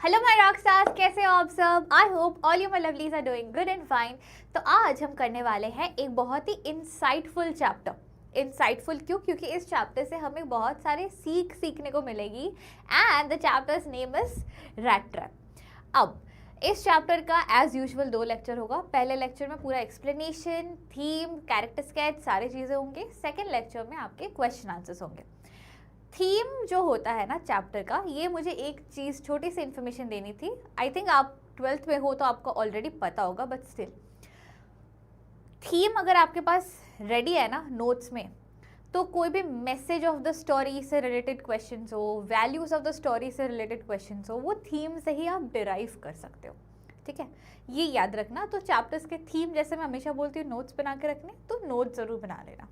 Hello my rock stars, कैसे हो आप सब? I hope all you my lovelies are doing good and fine. तो आज हम करने वाले हैं एक बहुत ही इंसाइटफुल चैप्टर। इंसाइटफुल क्यों? क्योंकि इस चैप्टर से हमें बहुत सारे सीखने को मिलेगी and the chapters name is rat trap. अब इस चैप्टर का एज यूजुअल 2 लेक्चर होगा। पहले लेक्चर में पूरा एक्सप्लेनेशन, थीम, कैरेक्टर स्केच सारी चीज़ें होंगी। सेकेंड लेक्चर में आपके क्वेश्चन आंसर्स होंगे। थीम जो होता है ना चैप्टर का, ये मुझे एक चीज़ छोटी सी इन्फॉर्मेशन देनी थी। आई थिंक आप 12th में हो तो आपको ऑलरेडी पता होगा, बट स्टिल थीम अगर आपके पास रेडी है ना नोट्स में, तो कोई भी मैसेज ऑफ द स्टोरी से रिलेटेड क्वेश्चन हो, वैल्यूज ऑफ द स्टोरी से रिलेटेड क्वेश्चन हो, वो थीम से ही आप डिराइव कर सकते हो। ठीक है, ये याद रखना। तो चैप्टर्स के थीम, जैसे मैं हमेशा बोलती हूँ, नोट्स बना के रखने, तो नोट्स ज़रूर बना लेना।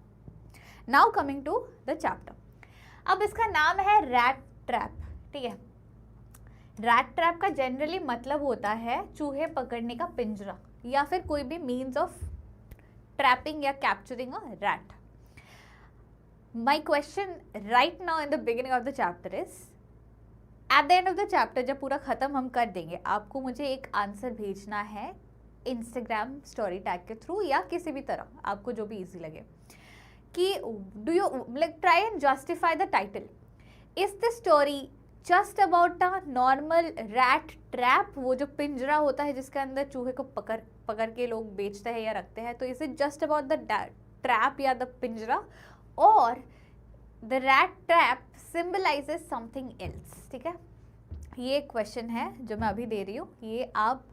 Now coming to the chapter. अब इसका नाम है रैट ट्रैप। ठीक है, रैट ट्रैप का जनरली मतलब होता है चूहे पकड़ने का पिंजरा, या फिर कोई भी मीन्स ऑफ ट्रैपिंग या capturing a rat. My question right now in the beginning of the chapter is, at the end of the chapter, जब पूरा खत्म हम कर देंगे, आपको मुझे एक आंसर भेजना है इंस्टाग्राम स्टोरी टैग के थ्रू या किसी भी तरह, आपको जो भी इजी लगे, कि do you like try and justify the title. Is the story just about a normal rat trap, वो जो पिंजरा होता है जिसके अंदर चूहे को पकड़ के लोग बेचते हैं या रखते हैं, तो is it just about the trap या द पिंजरा, और the rat trap symbolizes something else? ठीक है, ये क्वेश्चन है जो मैं अभी दे रही हूँ। ये आप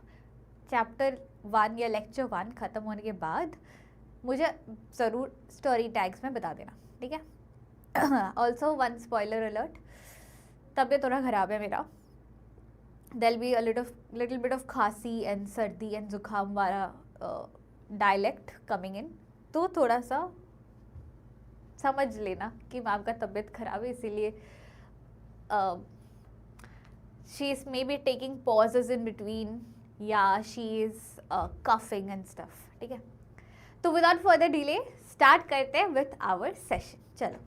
चैप्टर 1 या लेक्चर 1 खत्म होने के बाद मुझे ज़रूर स्टोरी टैग्स में बता देना। ठीक है, ऑल्सो वन स्पॉइलर अलर्ट, तबीयत थोड़ा ख़राब है मेरा। देल be a little bit of खांसी एंड सर्दी एंड जुकाम वाला डायलेक्ट कमिंग इन, तो थोड़ा सा समझ लेना कि मैम का तबीयत ख़राब है, इसीलिए she is may be taking pauses in between, या she is coughing and stuff. ठीक है, तो विदाउट फर्दर डिले स्टार्ट करते हैं विथ आवर सेशन। चलो,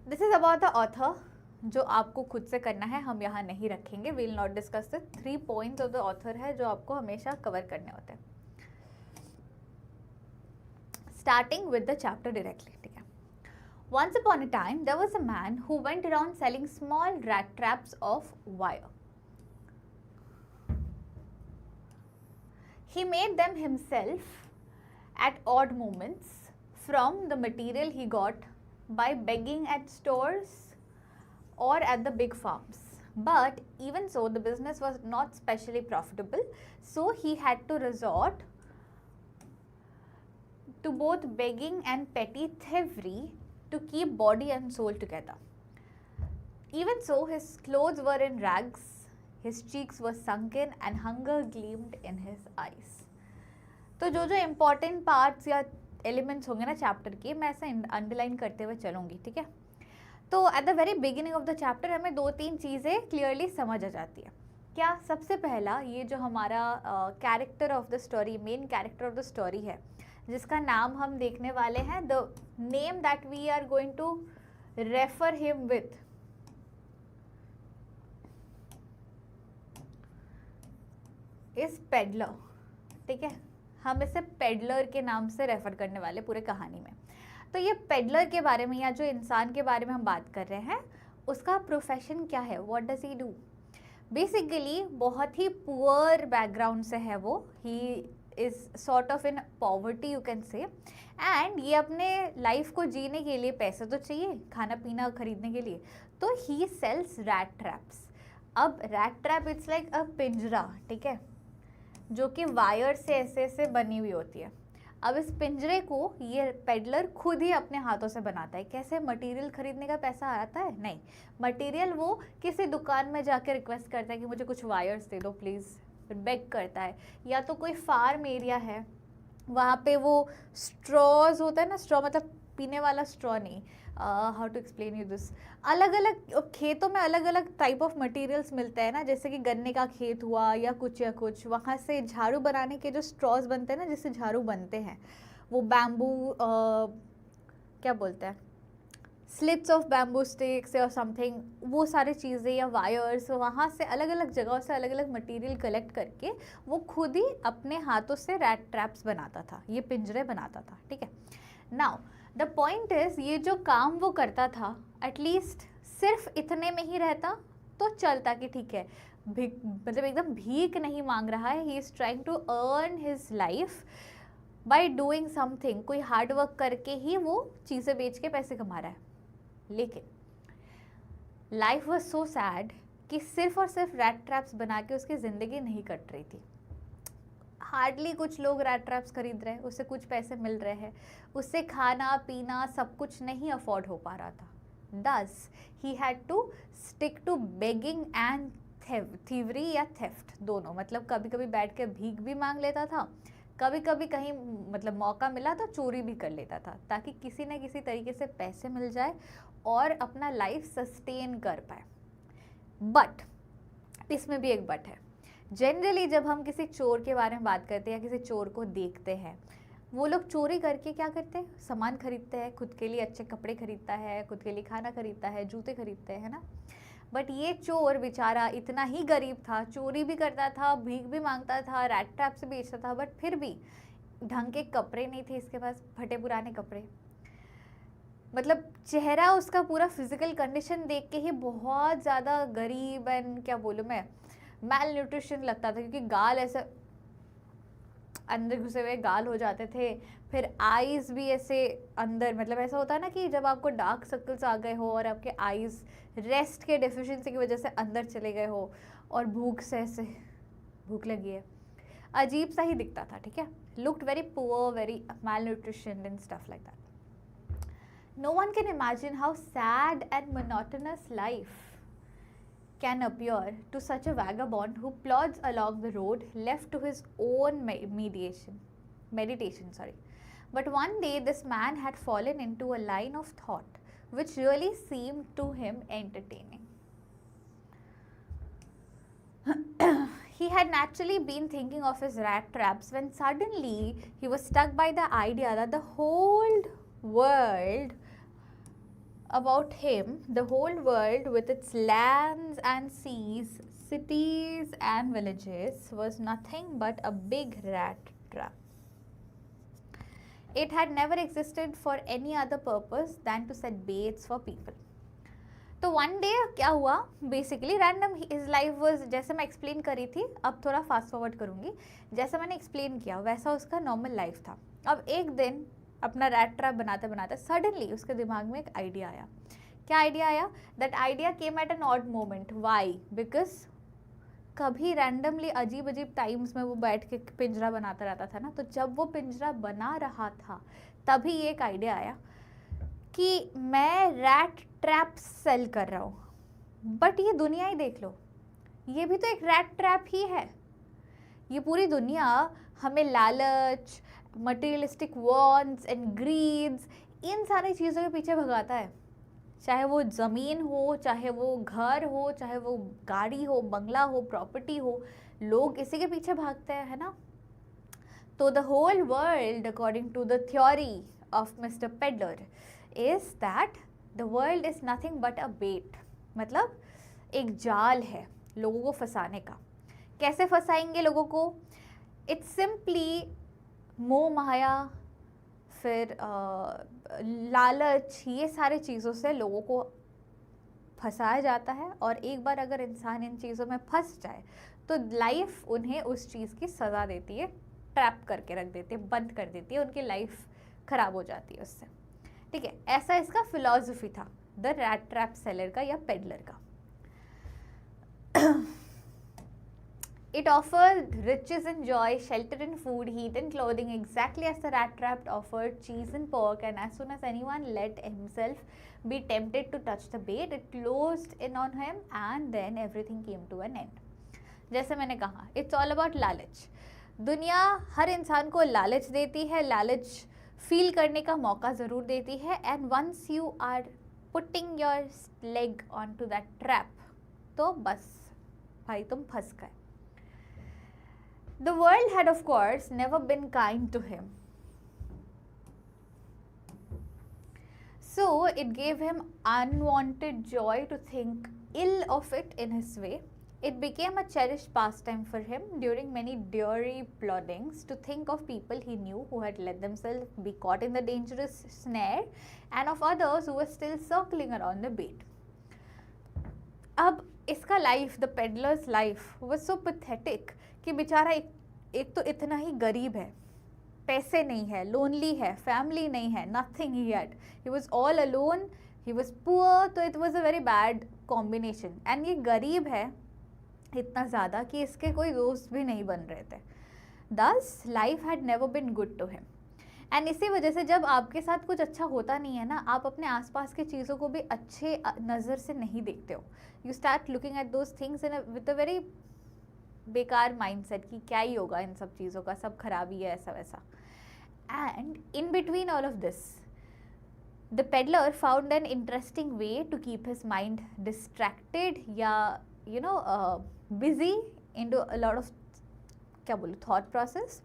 this is about the author, जो आपको खुद से करना है, हम यहाँ नहीं रखेंगे। We will not discuss the 3 points of the author है जो आपको हमेशा कवर करने होते हैं। Starting with the chapter directly. ठीक है, once upon a time there was a man who went around selling small rat traps of wire. He made them himself at odd moments from the material he got by begging at stores or at the big farms. But even so, the business was not specially profitable, so he had to resort to both begging and petty thievery to keep body and soul together. Even so, his clothes were in rags, his cheeks were sunken and hunger gleamed in his eyes. तो जो important parts या elements होंगे ना chapter के, मैं ऐसे underline करते हुए चलूँगी। ठीक है, तो at the very beginning of the chapter हमें 2-3 चीज़ें क्लियरली समझ आ जाती है। क्या? सबसे पहला, ये जो हमारा character of the story, main character of the story है, जिसका नाम हम देखने वाले हैं, the name that we are going to refer him with is peddler. ठीक है, हम इसे पेडलर के नाम से रेफर करने वाले पूरे कहानी में। तो ये पेडलर के बारे में, या जो इंसान के बारे में हम बात कर रहे हैं, उसका प्रोफेशन क्या है, what does he do? Basically बहुत ही पुअर बैकग्राउंड से है वो, he is sort of in poverty you can say, and ये अपने लाइफ को जीने के लिए पैसे तो चाहिए, खाना पीना खरीदने के लिए, तो ही सेल्स रैट ट्रैप्स। अब रैट ट्रैप इट्स लाइक अ पिंजरा, ठीक है, जो कि वायर से ऐसे ऐसे बनी हुई होती है। अब इस पिंजरे को ये पेडलर खुद ही अपने हाथों से बनाता है। कैसे? मटेरियल खरीदने का पैसा आता है? नहीं, मटेरियल वो किसी दुकान में जाकर रिक्वेस्ट करता है कि मुझे कुछ वायर्स दे दो प्लीज़, फिर बेग करता है। या तो कोई फार्म एरिया है, वहाँ पे वो स्ट्रॉज होता है ना, स्ट्रॉ मतलब पीने वाला स्ट्रॉ नहीं, how to explain you this, अलग अलग खेतों में अलग अलग टाइप ऑफ मटेरियल्स मिलते हैं ना, जैसे कि गन्ने का खेत हुआ या कुछ, वहाँ से झाड़ू बनाने के जो स्ट्रॉज बनते हैं ना, जिससे झाड़ू बनते हैं, वो बैम्बू क्या बोलते हैं, स्लिप्स ऑफ बैम्बू स्टिक्स या समथिंग, वो सारी चीज़ें या वायर्स, वहाँ से अलग अलग जगहों से अलग अलग मटेरियल कलेक्ट करके वो खुद ही अपने हाथों से रैट ट्रैप्स बनाता था, ये पिंजरे बनाता था, ठीक है। नाउ द पॉइंट इज, ये जो काम वो करता था एटलीस्ट सिर्फ इतने में ही रहता तो चलता कि ठीक है, मतलब एकदम भीख नहीं मांग रहा है, he is trying to earn his life by doing something, कोई हार्ड वर्क करके ही वो चीज़ें बेच के पैसे कमा रहा है। लेकिन लाइफ वॉज सो सैड कि सिर्फ और सिर्फ रैट ट्रैप्स बना के उसकी ज़िंदगी नहीं कट रही थी। हार्डली कुछ लोग रैट ट्रैप्स खरीद रहे हैं, उससे कुछ पैसे मिल रहे हैं, उससे खाना पीना सब कुछ नहीं अफोर्ड हो पा रहा था। Thus, he had to stick to begging and thievery या theft, दोनों, मतलब कभी कभी बैठ के भीख भी मांग लेता था, कभी कभी कहीं मतलब मौका मिला तो चोरी भी कर लेता था, ताकि किसी न किसी तरीके से पैसे मिल जाए और अपना लाइफ सस्टेन कर पाए। बट इसमें भी एक बट है। जनरली जब हम किसी चोर के बारे में बात करते हैं या किसी चोर को देखते हैं, वो लोग चोरी करके क्या करते हैं, सामान खरीदते हैं, खुद के लिए अच्छे कपड़े खरीदता है, खुद के लिए खाना खरीदता है, जूते खरीदते हैं, है ना। बट ये चोर बेचारा इतना ही गरीब था, चोरी भी करता था, भीख भी मांगता था, रैट ट्रैप से बेचता था, बट फिर भी ढंग के कपड़े नहीं थे इसके पास, फटे पुराने कपड़े, मतलब चेहरा उसका पूरा फिजिकल कंडीशन देख के ही बहुत ज़्यादा गरीब एंड क्या बोलूँ मैं, मैल न्यूट्रिशन लगता था, क्योंकि गाल ऐसे अंदर घुसे हुए गाल हो जाते थे, फिर आईज भी ऐसे अंदर, मतलब ऐसा होता है ना कि जब आपको डार्क सर्कल्स आ गए हो और आपके आईज रेस्ट के डेफिशिएंसी की वजह से अंदर चले गए हो और भूख से ऐसे भूख लगी है, अजीब सा ही दिखता था, ठीक है। Looked very poor, very malnutrition and stuff like that. No one can imagine how sad and monotonous life can appear to such a vagabond who plods along the road left to his own meditation. But one day this man had fallen into a line of thought which really seemed to him entertaining. He had naturally been thinking of his rat traps when suddenly he was struck by the idea that the whole world about him, the whole world with its lands and seas, cities and villages, was nothing but a big rat trap. It had never existed for any other purpose than to set baits for people. तो one day क्या हुआ, basically random, his life was, जैसे मैं explain करी थी, अब थोड़ा fast forward करूँगी, जैसा मैंने एक्सप्लेन किया वैसा उसका नॉर्मल लाइफ था। अब एक दिन अपना रैट ट्रैप बनाते बनाते सडनली उसके दिमाग में एक आइडिया आया। क्या आइडिया आया? That idea came at an odd moment. Why? Because कभी रैंडमली अजीब अजीब टाइम्स में वो बैठ के पिंजरा बनाता रहता था ना, तो जब वो पिंजरा बना रहा था तभी एक आइडिया आया कि मैं रैट ट्रैप सेल कर रहा हूँ। बट ये दुनिया ही देख लो, ये भी तो एक रैट ट्रैप ही है। ये पूरी दुनिया हमें लालच, मटेरियलिस्टिक वॉन्ट्स एंड ग्रीड्स, इन सारी चीज़ों के पीछे भगाता है। चाहे वो ज़मीन हो, चाहे वो घर हो, चाहे वो गाड़ी हो, बंगला हो, प्रॉपर्टी हो, लोग इसी के पीछे भागते हैं, है ना। तो the whole world according to the theory of mister peddler is that the world is nothing but a bet, मतलब एक जाल है लोगों को फंसाने का। कैसे फंसाएंगे लोगों को? इट्स सिंपली मोह माया, फिर लालच, ये सारे चीज़ों से लोगों को फंसाया जाता है। और एक बार अगर इंसान इन चीज़ों में फंस जाए तो लाइफ उन्हें उस चीज़ की सज़ा देती है, ट्रैप करके रख देती है, बंद कर देती है, उनकी लाइफ ख़राब हो जाती है उससे, ठीक है। ऐसा इसका फिलॉसफी था द रैट ट्रैप सेलर का या पेडलर का। It offered riches and joy, shelter and food, heat and clothing, exactly as the rat trap offered cheese and pork. And as soon as anyone let himself be tempted to touch the bait, it closed in on him, and then everything came to an end. जैसे मैंने कहा, it's all about लालच। दुनिया हर इंसान को लालच देती है, लालच फील करने का मौका ज़रूर देती है। And once you are putting your leg onto that trap, तो बस भाई तुम फंस गए। The world had, of course, never been kind to him. So it gave him unwanted joy to think ill of it in his way. It became a cherished pastime for him during many dreary ploddings to think of people he knew who had let themselves be caught in the dangerous snare and of others who were still circling around the bait. अब इसका life, the peddlers life was so pathetic कि बेचारा एक तो इतना ही गरीब है, पैसे नहीं है, लोनली है, फैमिली नहीं है, nothing he had, he was all alone, he was poor, तो it was a very bad combination. And ये गरीब है इतना ज़्यादा कि इसके कोई दोस्त भी नहीं बन रहे थे. Thus life had never been good to him. And इसी वजह से जब आपके साथ कुछ अच्छा होता नहीं है ना, आप अपने आसपास की चीज़ों को भी अच्छे नज़र से नहीं देखते हो. You start looking at those things in with a very बेकार माइंडसेट कि क्या ही होगा इन सब चीज़ों का, सब खराबी है, ऐसा वैसा. And in between all of this the peddler found an interesting way to keep his mind distracted या you know busy into a lot of, क्या बोलूँ, थॉट प्रोसेस.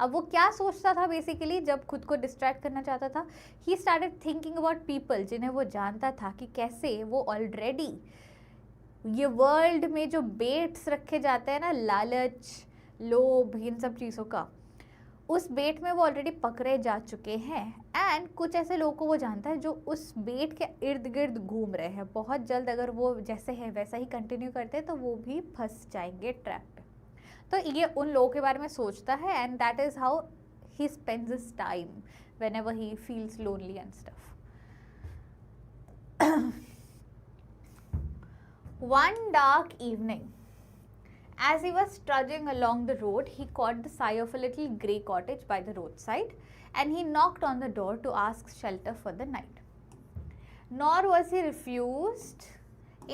अब वो क्या सोचता था बेसिकली जब खुद को डिस्ट्रैक्ट करना चाहता था? ही स्टार्टेड थिंकिंग अबाउट पीपल जिन्हें वो जानता था कि कैसे वो ऑलरेडी ये वर्ल्ड में जो बेट्स रखे जाते हैं ना, लालच, लोभ, इन सब चीज़ों का, उस बेट में वो ऑलरेडी पकड़े जा चुके हैं. एंड कुछ ऐसे लोगों को वो जानता है जो उस बेट के इर्द गिर्द घूम रहे हैं. बहुत जल्द अगर वो जैसे है वैसा ही कंटिन्यू करते हैं तो वो भी फंस जाएंगे ट्रैप पे. तो ये उन लोगों के बारे में सोचता है and that is how he spends his time when ever he feels lonely and stuff. One dark evening, as he was trudging along the road, he caught the sigh of a little grey cottage by the roadside, and he knocked on the door to ask shelter for the night. Nor was he refused.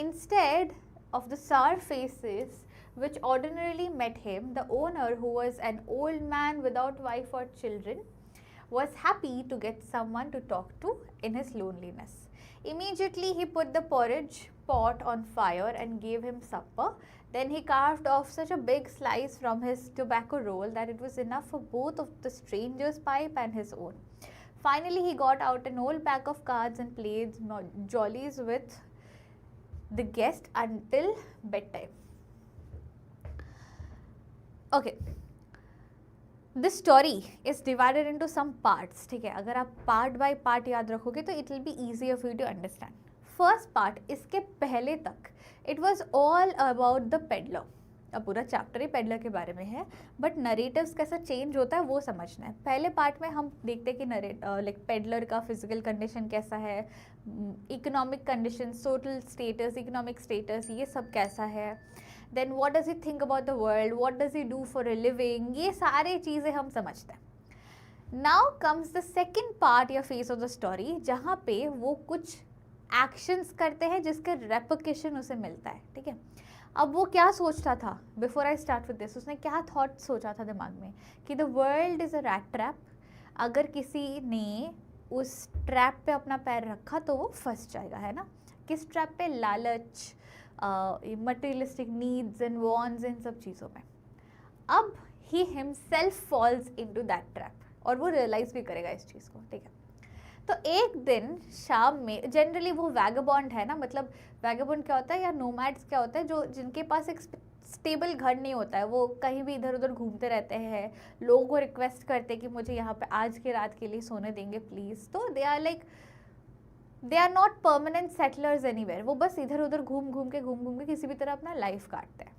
Instead of the sour faces which ordinarily met him, the owner, who was an old man without wife or children, was happy to get someone to talk to in his loneliness. Immediately he put the porridge pot on fire and gave him supper. Then he carved off such a big slice from his tobacco roll that it was enough for both of the stranger's pipe and his own. Finally he got out an old pack of cards and played jollies with the guest until bedtime. Okay. This story is divided into some parts. ठीक है, अगर आप part by part याद रखोगे तो it will be easier for you to understand. First part, इसके पहले तक it was all about the peddler. अब पूरा चैप्टर ही पेडलर के बारे में है, बट नरेटिव्स कैसा चेंज होता है वो समझना है. पहले पार्ट में हम देखते हैं कि लाइक पेडलर का फिजिकल कंडीशन कैसा है, economic condition, social status, economic status, ये सब कैसा है. Then what does he think about the world, what does he do for a living, ये सारी चीज़ें हम समझते हैं. Now comes the second part या फेस ऑफ द स्टोरी, जहाँ पे वो कुछ एक्शंस करते हैं जिसके रेपरकशन उसे मिलता है. ठीक है, अब वो क्या सोचता था before I start with this, उसने क्या थॉट सोचा था दिमाग में कि the world is a rat trap. अगर किसी ने उस ट्रैप पे अपना पैर रखा तो वो फंस जाएगा, है ना. किस ट्रैप पे? लालच, मटेरियलिस्टिक नीड्स एंड वॉन्ट्स, इन सब चीज़ों में. अब he himself falls into that trap और वो रियलाइज भी करेगा इस चीज़ को. ठीक है, तो एक दिन शाम में, जनरली वो वैगबॉन्ड है ना, मतलब वैगबॉन्ड क्या होता है या नोमैड्स क्या होता है, जो जिनके पास एक स्टेबल घर नहीं होता है, वो कहीं भी इधर उधर घूमते रहते हैं, लोगों को रिक्वेस्ट करते हैं कि मुझे यहाँ पे आज की रात के लिए सोने देंगे प्लीज़. तो they are not permanent settlers anywhere. वो बस इधर उधर घूम घूम के किसी भी तरह अपना लाइफ काटते हैं.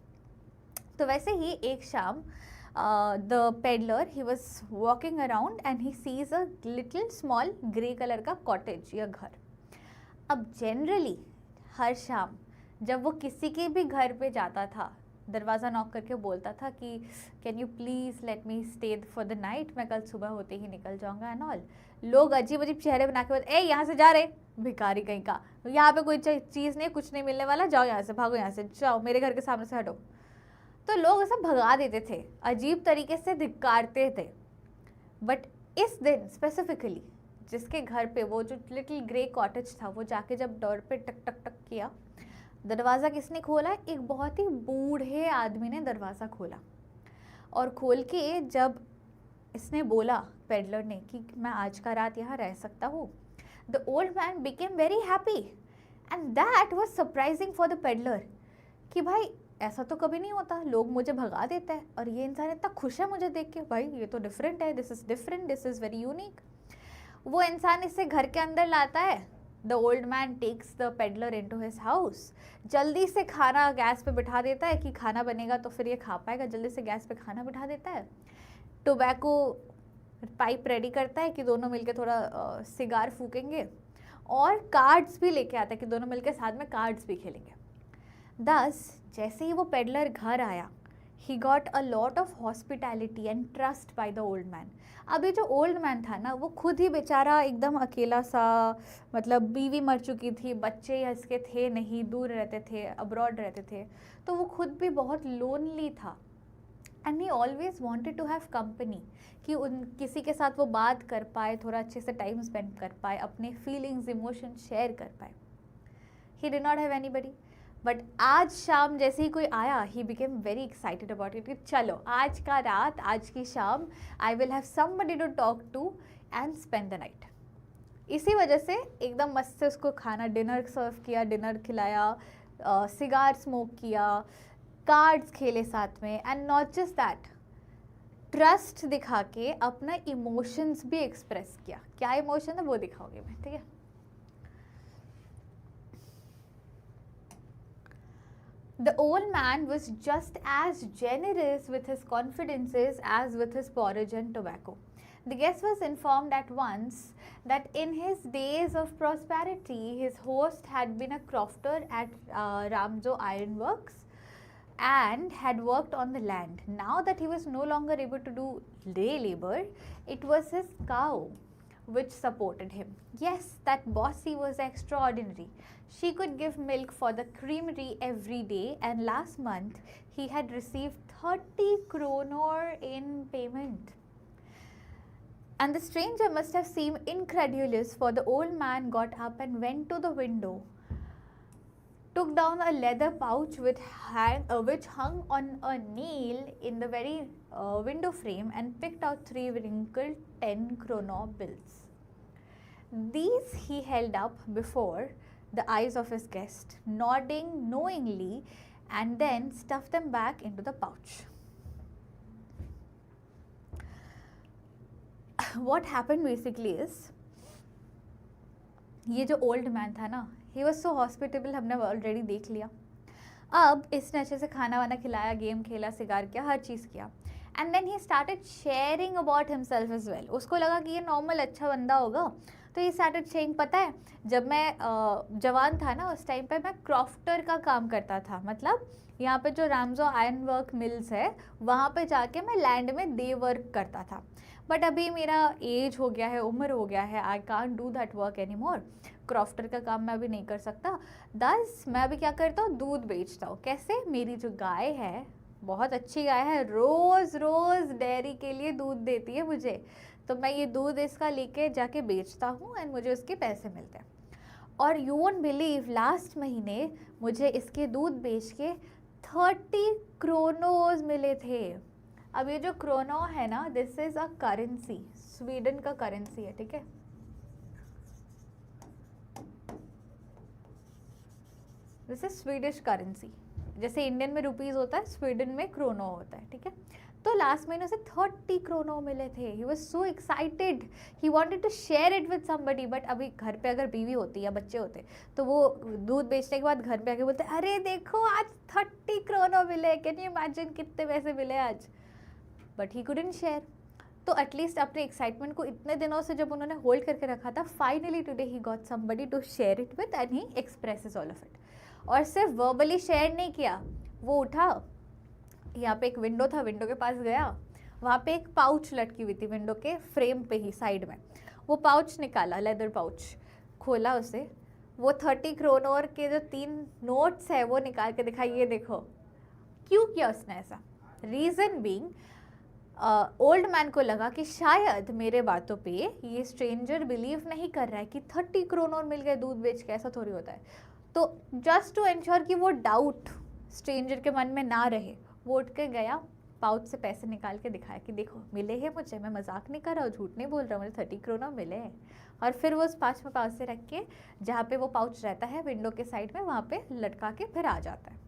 तो वैसे ही एक शाम the peddler, he was walking around and he sees a little small grey color का cottage या घर. अब जनरली हर शाम जब वो किसी के भी घर पे जाता था, दरवाज़ा नॉक करके बोलता था कि can you please let me stay for the night, मैं कल सुबह होते ही निकल जाऊँगा एंड ऑल. लोग अजीब अजीब चेहरे बना के बोलते, ए यहाँ से जा रहे भिखारी कहीं का, यहाँ पे कोई चीज़ नहीं, कुछ नहीं मिलने वाला, जाओ यहाँ से, भागो यहाँ से, जाओ मेरे घर के सामने से हटो. तो लोग ऐसा भगा देते थे, अजीब तरीके से धिक्कारते थे. बट इस दिन स्पेसिफिकली जिसके घर पे वो जो लिटिल ग्रे कॉटेज था, वो जाके जब डोर पे टक टक टक किया, दरवाज़ा किसने खोला? एक बहुत ही बूढ़े आदमी ने दरवाज़ा खोला. और खोल के जब इसने बोला, पेडलर ने, कि मैं आज का रात यहाँ रह सकता हूँ, the old man became very happy and that was surprising for the peddler कि भाई ऐसा तो कभी नहीं होता, लोग मुझे भगा देते हैं और ये इंसान इतना खुश है मुझे देख के, भाई ये तो डिफरेंट है, this is different, this is very unique. वो इंसान इसे घर के अंदर लाता है। The old man takes the peddler into his house, जल्दी से खाना गैस पे बिठा देता है कि खाना बनेगा तो फिर ये खा पाएगा, जल्दी से गैस पे खाना बिठा देता है। टोबैको पाइप रेडी करता है कि दोनों मिलकर थोड़ा सिगार फूकेंगे, और कार्ड्स भी लेके आता है कि दोनों मिलकर साथ में कार्ड्स भी खेलेंगे। दस जैसे ही वो पेडलर घर आया, he got a lot of hospitality and trust by the old man. अब ये जो ओल्ड मैन था ना, वो खुद ही बेचारा एकदम अकेला सा, मतलब बीवी मर चुकी थी, बच्चे इसके थे नहीं, दूर रहते थे, अब्रॉड रहते थे, तो वो खुद भी बहुत लोनली था। And he always wanted to have company, कि उन किसी के साथ वो बात कर पाए, थोड़ा अच्छे से टाइम स्पेंड कर पाए, अपने फीलिंग्स इमोशन शेयर कर पाए। He did not have anybody, but आज शाम जैसे ही कोई आया, he became very excited about it कि चलो आज का रात, आज की शाम, I will have somebody to talk to and spend the night. इसी वजह से एकदम मस्त से उसको खाना, डिनर सर्व किया, डिनर खिलाया, सिगार स्मोक किया, कार्ड्स खेले साथ में, and not just that, trust दिखा के अपना इमोशंस भी एक्सप्रेस किया। क्या इमोशन है वो दिखाओगे मैं, ठीक है। The old man was just as generous with his confidences as with his porridge and tobacco. The guest was informed at once that in his days of prosperity, his host had been a crofter at Ramjo Ironworks and had worked on the land. Now that he was no longer able to do day labor, it was his cow which supported him. Yes, that bossy was extraordinary. She could give milk for the creamery every day, and last month he had received 30 kronor in payment. And the stranger must have seemed incredulous, for the old man got up and went to the window, took down a leather pouch which hung on a nail in the very window frame, and picked out 3 wrinkled 10 kronor bills. These he held up before the eyes of his guest, nodding knowingly, and then stuffed them back into the pouch. What happened basically is, ये जो old man था ना, ही was so hospitable, हमने already देख लिया। अब इसने अच्छे से खाना वाना खिलाया, गेम खेला, सिगार किया, हर चीज़ किया, and then he started sharing about himself as well. उसको लगा कि ये नॉर्मल अच्छा बंदा होगा, तो ये स्टार्टेड शेयरिंग। पता है जब मैं जवान था ना, उस टाइम पे मैं क्रॉफ्टर का काम करता था, मतलब यहाँ पे जो रामजो आयरन वर्क मिल्स है, वहाँ पे जाके मैं लैंड में डे वर्क करता था। बट अभी मेरा एज हो गया है, उम्र हो गया है, I can't do that work any more. Crofter का काम मैं अभी नहीं कर सकता। दस मैं अभी क्या करता हूँ, दूध बेचता हूँ। कैसे? मेरी जो गाय है, बहुत अच्छी गाय है, रोज़ रोज़ डेयरी के लिए दूध देती है मुझे, तो मैं ये दूध इसका लेके जाके बेचता हूँ एंड मुझे उसके पैसे मिलते हैं। और यू वोंट बिलीव, लास्ट महीने मुझे इसके दूध बेच के 30 क्रोनोज मिले थे। अब ये जो क्रोनो है ना, this is a currency, Sweden का करेंसी है, ठीक है। दिस इज स्वीडिश करेंसी, जैसे इंडियन में रुपीस होता है, स्वीडन में क्रोनो होता है, ठीक है। तो लास्ट महीने से 30 क्रोनो मिले थे। He was so excited, he wanted to share it with somebody. But अभी घर पे अगर बीवी होती या बच्चे होते तो वो दूध बेचने के बाद घर पे आके बोलते, अरे देखो आज 30 क्रोनो मिले, कैन यू इमेजिन कितने पैसे मिले आज। But he couldn't share. तो एटलीस्ट अपने एक्साइटमेंट को इतने दिनों से जब उन्होंने होल्ड करके रखा था, finally today he got somebody to share it with and he expresses all of it. और सिर्फ वर्बली शेयर नहीं किया, वो उठा, यहाँ पे एक विंडो था, विंडो के पास गया, वहाँ पे एक पाउच लटकी हुई थी विंडो के फ्रेम पे ही साइड में, वो पाउच निकाला, लेदर पाउच खोला उसे, वो 30 क्रोनोर के जो 3 नोट्स है वो निकाल के दिखा, ये देखो। क्यों किया उसने ऐसा? रीज़न बीइंग, ओल्ड मैन को लगा कि शायद मेरे बातों पे ये स्ट्रेंजर बिलीव नहीं कर रहा है कि 30 क्रोनोर मिल गए दूध बेच के, ऐसा थोड़ी होता है। तो जस्ट टू एंश्योर कि वो डाउट स्ट्रेंजर के मन में ना रहे, वो उठ के गया पाउच से पैसे निकाल के दिखाया कि देखो मिले हैं मुझे, मैं मजाक नहीं कर रहा हूँ, झूठ नहीं बोल रहा हूँ, मुझे 30 करोना मिले हैं। और फिर वो उस 5वें पाउच से रख के जहाँ पे वो पाउच रहता है विंडो के साइड में, वहाँ पे लटका के फिर आ जाता है।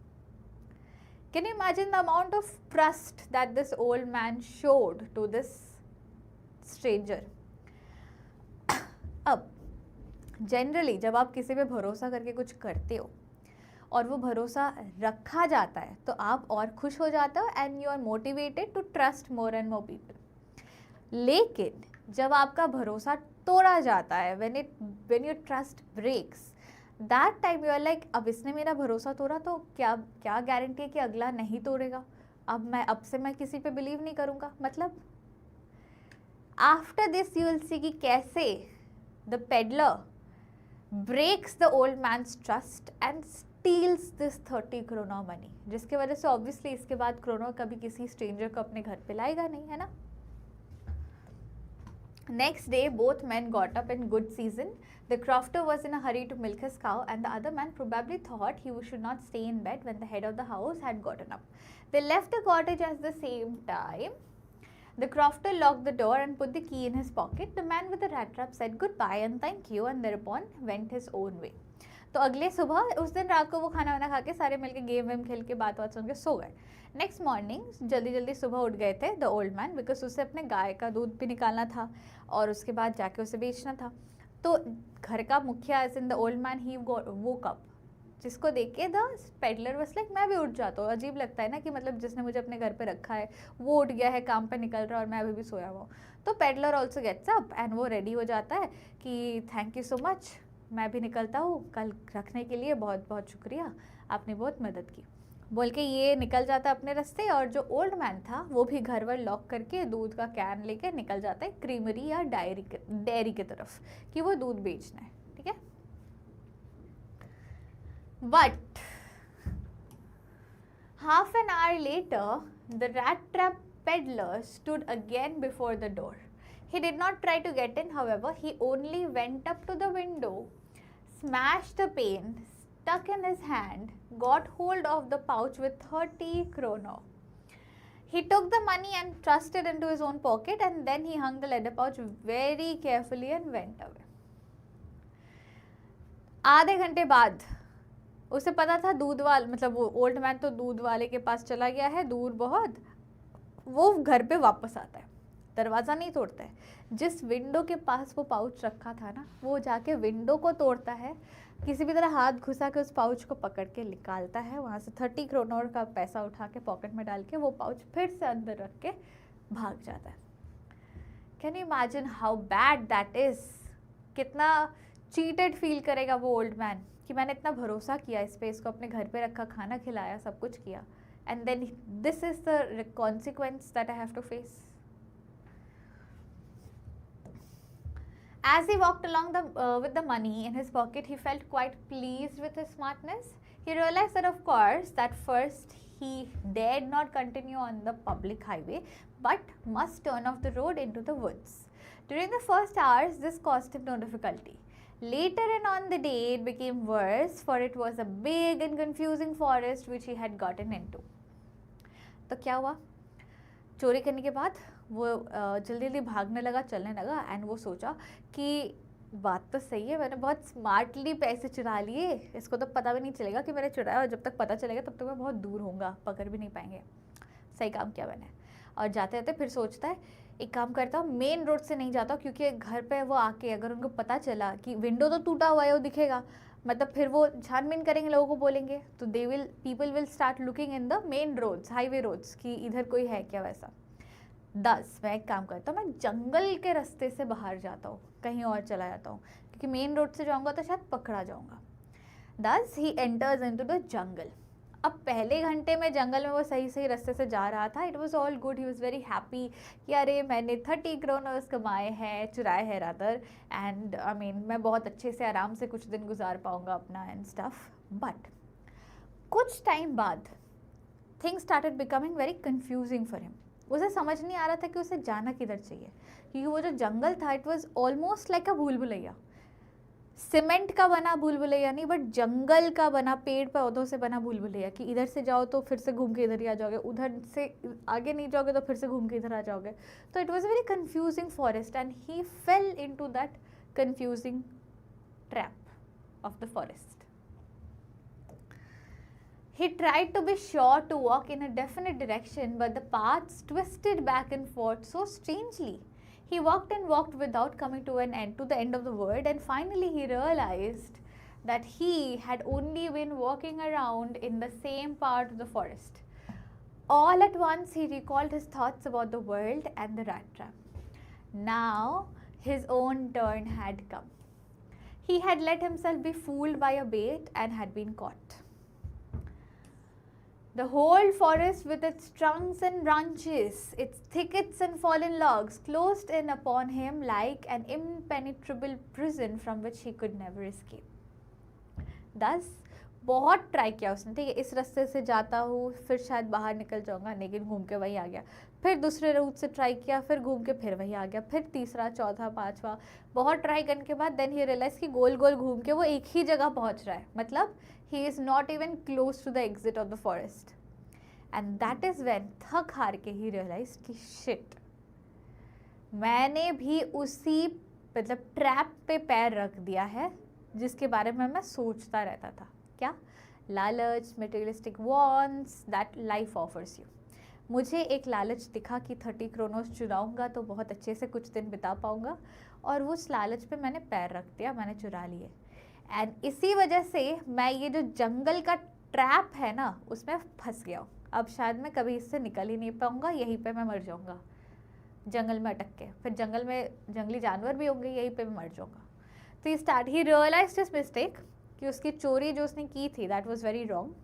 Can you imagine the amount of trust that this old man showed to this stranger. अब जनरली जब आप किसी पे भरोसा करके कुछ करते हो और वो भरोसा रखा जाता है तो आप और खुश हो जाते हो and you are motivated to trust more and more people. लेकिन जब आपका भरोसा तोड़ा जाता है, when your trust breaks, that time you are like अब इसने मेरा भरोसा तोड़ा तो क्या क्या गारंटी है कि अगला नहीं तोड़ेगा। अब से मैं किसी पे बिलीव नहीं करूँगा। मतलब after this you will see कि कैसे the peddler breaks the old man's trust and steals this 30 krona money, जिसके वजह से ऑब्वियसली इसके बाद क्रोनो कभी किसी स्ट्रेंजर को अपने घर पे लाएगा नहीं, है ना। Next day both men got up in good season. The crofter was in a hurry to milk his cow and the other man probably thought he should not stay in bed when the head of the house had gotten up. They left the cottage at the same time. The crofter locked the door and put the key in his pocket. The man with the rat trap said goodbye and thank you and thereupon went his own way. तो अगले सुबह उस दिन रात को वो खाना वाना खा के सारे मिलके गेम वेम खेल के बात सुन के सो गए। नेक्स्ट मॉर्निंग जल्दी सुबह उठ गए थे द ओल्ड मैन, बिकॉज उसे अपने गाय का दूध भी निकालना था और उसके बाद जाके उसे बेचना था। तो घर का मुखिया as in the old man he woke up, जिसको देख के द पेडलर वाज लाइक मैं भी उठ जाता हूँ। अजीब लगता है ना कि मतलब जिसने मुझे अपने घर पे रखा है वो उठ गया है, काम पे निकल रहा है और मैं अभी भी सोया हुआ हूँ। तो peddler also gets up and वो रेडी हो जाता है कि थैंक यू सो मच, मैं भी निकलता हूँ, कल रखने के लिए बहुत बहुत शुक्रिया, आपने बहुत मदद की बोल के ये निकल जाता है अपने रास्ते। और जो ओल्ड मैन था वो भी घर वर लॉक करके दूध का कैन लेके निकल जाता है क्रीमरी या डेयरी की तरफ कि वो दूध बेचना है, ठीक है। But half an hour later, the rat trap peddler stood again before the door. He did not try to get in, however, he only went up to the window, smashed the pane, stuck in his hand, got hold of the pouch with 30 kroner. He took the money and thrust it into his own pocket and then he hung the leather pouch very carefully and went away. आधे घंटे बाद उसे पता था दूध वाल मतलब वो ओल्ड मैन तो दूध वाले के पास चला गया है, दूर बहुत, वो घर पे वापस आता है, दरवाज़ा नहीं तोड़ता है। जिस विंडो के पास वो पाउच रखा था ना, वो जाके विंडो को तोड़ता है, किसी भी तरह हाथ घुसा के उस पाउच को पकड़ के निकालता है, वहाँ से 30 करोड़ का पैसा उठा के पॉकेट में डाल के वो पाउच फिर से अंदर रख के भाग जाता है। Can you imagine how bad that is. कितना चीटेड फील करेगा वो ओल्ड मैन कि मैंने इतना भरोसा किया इस पे, इसको अपने घर पे रखा, खाना खिलाया, सब कुछ किया, and then this is the consequence that I have to face. As he walked along with the money in his pocket, he felt quite pleased with his smartness. He realized that, of course, that first he dared not continue on the public highway, but must turn off the road into the woods. During the first hours, this caused him no difficulty. Later and on the day, it became worse, for it was a big and confusing forest which he had gotten into. तो क्या हुआ? चोरी करने के बाद वो जल्दी जल्दी भागने लगा, चलने लगा, एंड वो सोचा कि बात तो सही है, मैंने बहुत स्मार्टली पैसे चुरा लिए, इसको तो पता भी नहीं चलेगा कि मैंने चुराया, और जब तक पता चलेगा तब तक मैं बहुत दूर होऊंगा, पकड़ भी नहीं पाएंगे। सही काम किया मैंने। और जाते जाते फिर सोचता है एक काम करता हूँ, मेन रोड से नहीं जाता हूँ, क्योंकि घर पे वो आके अगर उनको पता चला कि विंडो तो टूटा हुआ है वो दिखेगा, मतलब फिर वो छानबीन करेंगे, लोगों को बोलेंगे, तो people will start looking in the main roads, highway roads कि इधर कोई है क्या वैसा। 10 मैं एक काम करता हूँ, मैं जंगल के रास्ते से बाहर जाता हूँ, कहीं और चला जाता हूँ, क्योंकि मेन रोड से जाऊँगा तो शायद पकड़ा जाऊँगा। 10 he enters into the jungle. अब पहले घंटे में जंगल में वो सही रास्ते से जा रहा था, it was all good, he was very happy कि अरे मैंने 30 करोड़ कमाए हैं, चुराए हैं रादर, एंड आई मीन मैं बहुत अच्छे से आराम से कुछ दिन गुजार पाऊँगा अपना एंड स्टफ। बट कुछ टाइम बाद things started becoming very confusing for him. उसे समझ नहीं आ रहा था कि उसे जाना किधर चाहिए, क्योंकि वो जो जंगल था इट वॉज ऑलमोस्ट लाइक अ भूल भुलैया। सीमेंट का बना भूल भुलैया नहीं, बट जंगल का बना, पेड़ पौधों से बना भूल भुलैया, कि इधर से जाओ तो फिर से घूम के इधर ही आ जाओगे, उधर से आगे नहीं जाओगे तो फिर से घूम के इधर आ जाओगे. तो it was a very confusing forest and he fell into that confusing trap of the forest. He tried to be sure to walk in a definite direction, but the paths twisted back and forth so strangely. He walked and walked without coming to the end of the world, and finally he realized that he had only been walking around in the same part of the forest. All at once he recalled his thoughts about the world and the rat trap. Now his own turn had come. He had let himself be fooled by a bait and had been caught. The whole forest with its trunks and branches, its thickets and fallen logs, closed in upon him like an impenetrable prison from which he could never escape. Thus, बहुत try किया उसने, ठीक है, इस रास्ते से जाता हूँ फिर शायद बाहर निकल जाऊँगा, लेकिन घूम के वही आ गया. फिर दूसरे रूट से ट्राई किया, फिर घूम के फिर वही आ गया, फिर तीसरा, चौथा, पांचवा, बहुत ट्राई करने के बाद देन ही रियलाइज कि गोल गोल घूम के वो एक ही जगह पहुँच रहा है. मतलब he is not even close to the exit of the forest. And that is when थक हार के ही रियलाइज कि शिट, मैंने भी उसी मतलब ट्रैप पे पैर रख दिया है जिसके बारे में मैं सोचता रहता था. क्या? लालच, materialistic wants that life offers you. मुझे एक लालच दिखा कि 30 क्रोनोस चुराऊंगा तो बहुत अच्छे से कुछ दिन बिता पाऊंगा, और उस लालच पे मैंने पैर रख दिया, मैंने चुरा लिए. एंड इसी वजह से मैं ये जो जंगल का ट्रैप है ना, उसमें फंस गया हूँ. अब शायद मैं कभी इससे निकल ही नहीं पाऊंगा, यहीं पे मैं मर जाऊंगा जंगल में अटक के. फिर जंगल में जंगली जानवर भी होंगे, यहीं पे मैं मर जाऊंगा. तो ही रियलाइज्ड हिज मिस्टेक कि उसकी चोरी जो उसने की थी that was very wrong,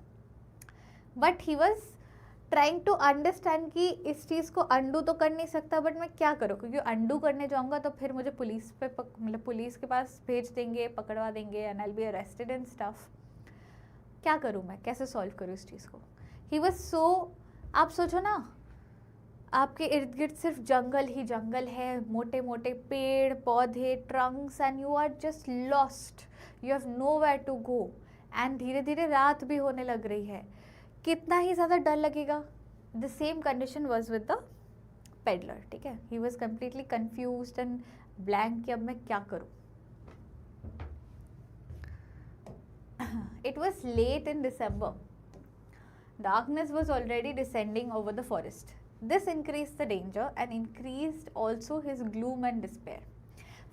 but he was trying to understand कि इस चीज़ को अंडू तो कर नहीं सकता, बट मैं क्या करूँ, क्योंकि अंडू करने जाऊँगा तो फिर मुझे पुलिस पे मतलब पुलिस के पास भेज देंगे, पकड़वा देंगे, and I will be arrested and stuff. क्या करूँ मैं, कैसे सॉल्व करूँ इस चीज़ को. ही वॉज सो, आप सोचो ना, आपके इर्द गिर्द सिर्फ जंगल ही जंगल है, मोटे मोटे पेड़ पौधे, trunks, and you are just lost, you have nowhere to go. And धीरे धीरे रात भी होने लग रही है, कितना ही ज़्यादा डर लगेगा. The same condition was with the peddler. ठीक है, he was completely confused and blank कि अब मैं क्या करूँ. It was late in December. Darkness was already descending over the forest. This increased the danger and increased also his gloom and despair.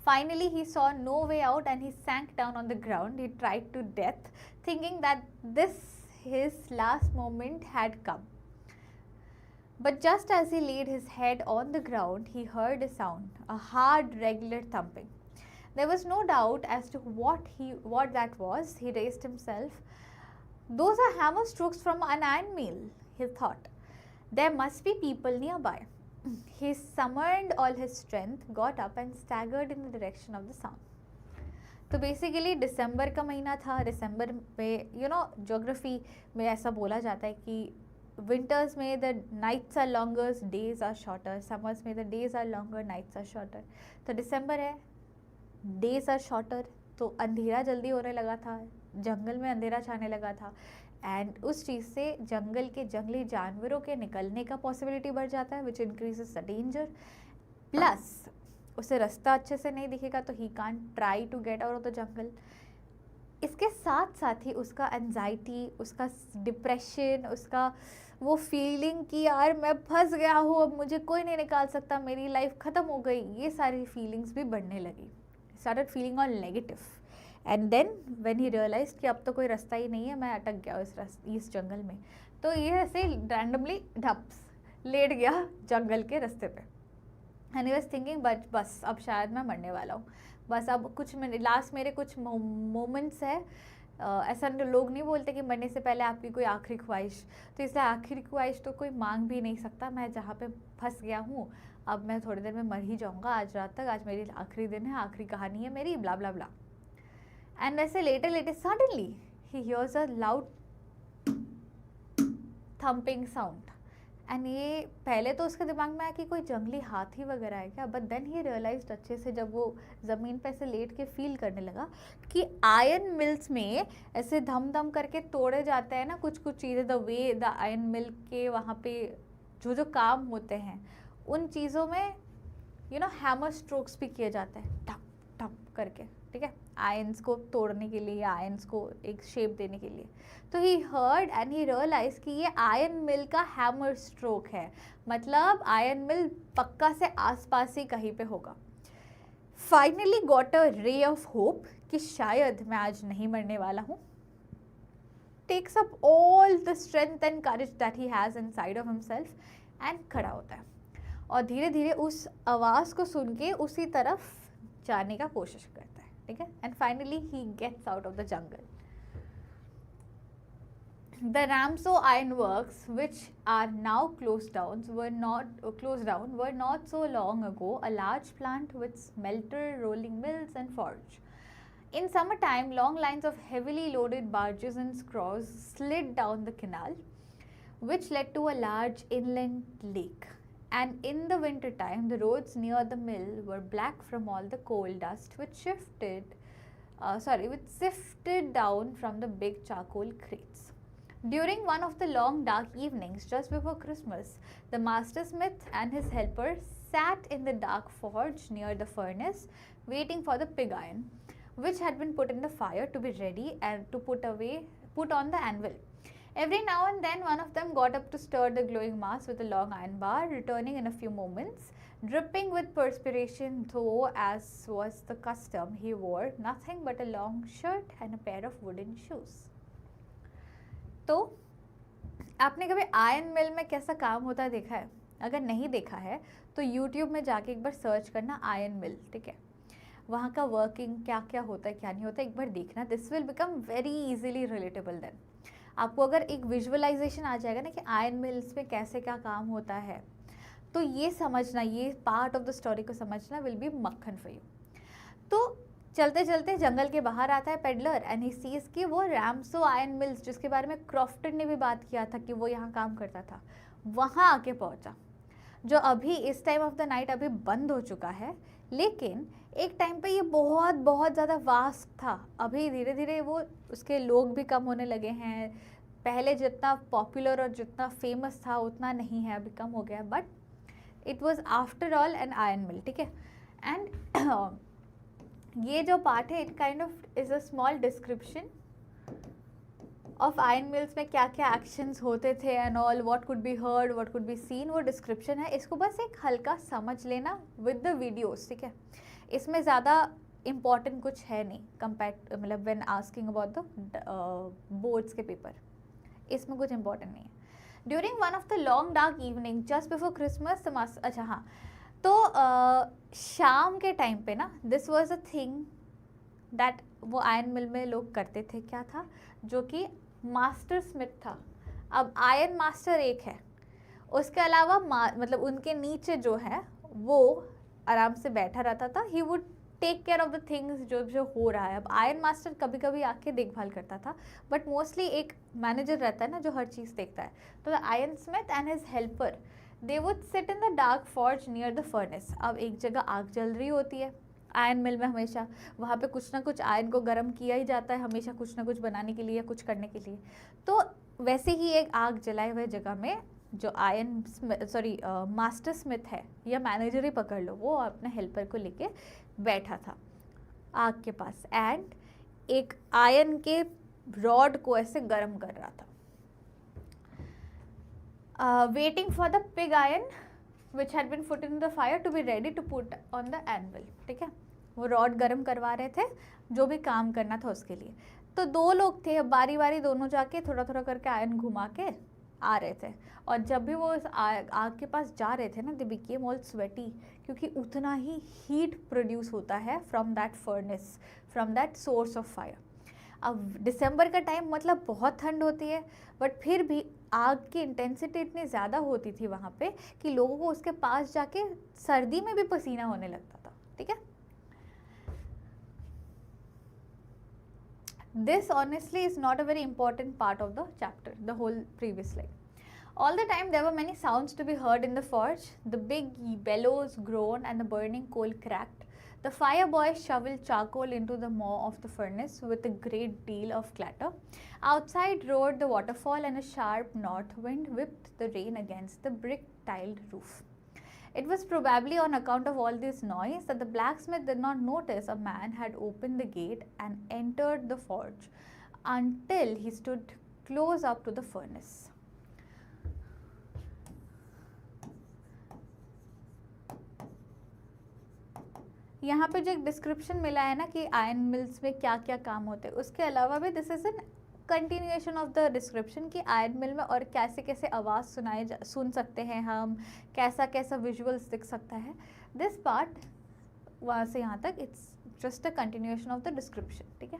Finally, he saw no way out and he sank down on the ground. He tried to death, thinking that this his last moment had come. But just as he laid his head on the ground, he heard a sound, a hard, regular thumping. There was no doubt as to what that was. He raised himself. Those are hammer strokes from an iron mill, he thought. There must be people nearby. He summoned all his strength, got up and staggered in the direction of the sound. तो basically दिसंबर का महीना था. दिसंबर में you know geography में ऐसा बोला जाता है कि विंटर्स में the nights are longer, days are shorter. Summers में the days are longer, nights are shorter. तो दिसंबर है, डेज आर शॉर्टर, तो अंधेरा जल्दी होने लगा था, जंगल में अंधेरा छाने लगा था. एंड उस चीज़ से जंगल के जंगली जानवरों के निकलने का पॉसिबिलिटी बढ़ जाता है, which increases the danger. Plus उसे रास्ता अच्छे से नहीं दिखेगा, तो he can't try to get out of the jungle. इसके साथ साथ ही उसका एंजाइटी, उसका डिप्रेशन, उसका वो फीलिंग कि यार मैं फंस गया हूँ, अब मुझे कोई नहीं निकाल सकता, मेरी लाइफ ख़त्म हो गई, ये सारी फीलिंग्स भी बढ़ने लगी. Started feeling all negative. And then when he realise कि अब तो कोई रास्ता ही नहीं है, मैं अटक गया इस जंगल में, तो ये ऐसे रैंडमली ढप्स लेट गया जंगल के रास्ते पे. एंड ही वाज थिंकिंग बस अब शायद मैं मरने वाला हूँ, बस अब कुछ लास्ट मेरे कुछ मोमेंट्स है. ऐसा लोग नहीं बोलते कि मरने से पहले आपकी कोई आखिरी ख्वाहिश, तो इसलिए आखिरी ख्वाहिश तो कोई मांग भी नहीं सकता. मैं जहाँ पे फंस गया हूँ, अब मैं थोड़ी देर में मर ही जाऊँगा, आज रात तक, आज मेरी आखिरी दिन है, आखिरी कहानी है मेरी, ब्ला ब्ला ब्ला. And I say later, suddenly he hears a loud thumping sound, and ये पहले तो उसके दिमाग में आया कि कोई जंगली हाथी वगैरह है क्या, बट देन ही रियलाइज्ड अच्छे से जब वो ज़मीन पे ऐसे लेट के फील करने लगा कि आयरन मिल्स में ऐसे धम धम करके तोड़े जाते हैं ना कुछ कुछ चीज़ें, द वे द आयरन मिल के वहाँ पे जो जो काम होते हैं उन चीज़ों में हैमर स्ट्रोक्स भी किए जाते हैं ठप ठप करके, ठीक है, आयंस को तोड़ने के लिए, आयंस को एक शेप देने के लिए। तो he heard and he realise कि ये आयरन मिल का हैमर स्ट्रोक है, मतलब आयरन मिल पक्का से आसपास ही कहीं पे होगा। Finally got a ray of hope कि शायद मैं आज नहीं मरने वाला हूँ। Takes up all the strength and courage that he has inside of himself and खड़ा होता है और धीरे धीरे उस आवाज़ को सुन के उसी तरफ जाने का कोशिश करता है, ठीक है, and finally he gets out of the jungle. The Ramso ironworks, which are now closed down, were not so long ago a large plant with smelter, rolling mills, and forge. In summertime, long lines of heavily loaded barges and scows slid down the canal, which led to a large inland lake. And in the winter time, the roads near the mill were black from all the coal dust which sifted down from the big charcoal crates. During one of the long dark evenings just before Christmas, the master smith and his helper sat in the dark forge near the furnace, waiting for the pig iron, which had been put in the fire to be ready and to put on the anvil. Every now and then one of them got up to stir the glowing mass with a long iron bar, returning in a few moments, dripping with perspiration, though, as was the custom, he wore nothing but a long shirt and a pair of wooden shoes. तो आपने कभी iron मिल में कैसा काम होता है देखा है? अगर नहीं देखा है तो YouTube में जाके एक बार सर्च करना आयरन मिल, ठीक है, वहाँ का वर्किंग क्या क्या होता है क्या नहीं होता है एक बार देखना। This will become very easily relatable then. आपको अगर एक विजुअलाइजेशन आ जाएगा ना कि आयरन मिल्स में कैसे क्या काम होता है, तो ये समझना, ये पार्ट ऑफ द स्टोरी को समझना विल बी मक्खन फॉर यू। तो चलते चलते जंगल के बाहर आता है पेडलर एंड ही सीज कि वो रैम्सो आयरन मिल्स, जिसके बारे में क्रॉफ्टन ने भी बात किया था कि वो यहाँ काम करता था, वहाँ आके पहुँचा, जो अभी इस टाइम ऑफ द नाइट अभी बंद हो चुका है, लेकिन एक टाइम पे ये बहुत बहुत ज़्यादा वास्ट था। अभी धीरे धीरे वो उसके लोग भी कम होने लगे हैं, पहले जितना पॉपुलर और जितना फेमस था उतना नहीं है, अभी कम हो गया, but it was after all an iron mill, ठीक है। एंड ये जो पार्ट है it kind of is a small description of iron mills में क्या क्या एक्शंस होते थे and all, what could be heard, what could be seen, वो डिस्क्रिप्शन है। इसको बस एक हल्का समझ लेना विद द वीडियोस, ठीक है। इसमें ज़्यादा इम्पॉर्टेंट कुछ है नहीं कंपेयर, मतलब when asking about the boards के पेपर, इसमें कुछ इम्पॉर्टेंट नहीं है। During one of the long dark evening just before Christmas, अच्छा हाँ, तो शाम के टाइम पे ना, this was a thing that वो आयरन मिल में लोग करते थे, क्या था, जो कि मास्टर स्मिथ था। अब आयरन मास्टर एक है, उसके अलावा मतलब उनके नीचे जो है वो आराम से बैठा रहता था, he would take care of the things जो जो हो रहा है। अब आयरन मास्टर कभी कभी आके देखभाल करता था, बट मोस्टली एक मैनेजर रहता है ना जो हर चीज़ देखता है। तो the iron Smith and his helper they would sit in the dark forge near the furnace. अब एक जगह आग जल रही होती है आयरन मिल में, हमेशा वहाँ पे कुछ ना कुछ आयरन को गर्म किया ही जाता है, हमेशा कुछ ना कुछ बनाने के लिए या कुछ करने के लिए। तो वैसे ही एक आग जलाए हुए जगह में जो मास्टर स्मिथ है या मैनेजर ही पकड़ लो, वो अपने हेल्पर को लेके बैठा था आग के पास एंड एक आयरन के रॉड को ऐसे गर्म कर रहा था, waiting for the pig iron which had been put in the fire to be ready to put on the anvil, ठीक है। वो रॉड गर्म करवा रहे थे जो भी काम करना था उसके लिए। तो दो लोग थे, बारी बारी दोनों जाके थोड़ा थोड़ा करके आयरन घुमा के आ रहे थे, और जब भी वो आग के पास जा रहे थे ना, दे बिकेम ऑल स्वेटी, क्योंकि उतना ही हीट प्रोड्यूस होता है from that furnace, from that source of fire. अब दिसंबर का टाइम मतलब बहुत ठंड होती है, बट फिर भी आग की इंटेंसिटी इतनी ज़्यादा होती थी वहाँ पे कि लोगों को उसके पास जाके सर्दी में भी पसीना होने लगता था, ठीक है। This honestly is not a very important part of the chapter, the whole previous slide. All the time there were many sounds to be heard in the forge. The big bellows groaned and the burning coal cracked. The fire boy shoveled charcoal into the maw of the furnace with a great deal of clatter. Outside roared the waterfall, and a sharp north wind whipped the rain against the brick-tiled roof. It was probably on account of all this noise that the blacksmith did not notice a man had opened the gate and entered the forge until he stood close up to the furnace. यहाँ पे जो एक description मिला है ना कि iron mills में क्या क्या काम होते हैं, उसके अलावा भी this is an continuation of the description कि आयरन मिल में और कैसे कैसे आवाज़ सुन सकते हैं हम, कैसा कैसा विजुअल्स दिख सकता है. दिस पार्ट वहाँ से यहाँ तक it's just a continuation of the description. ठीक है.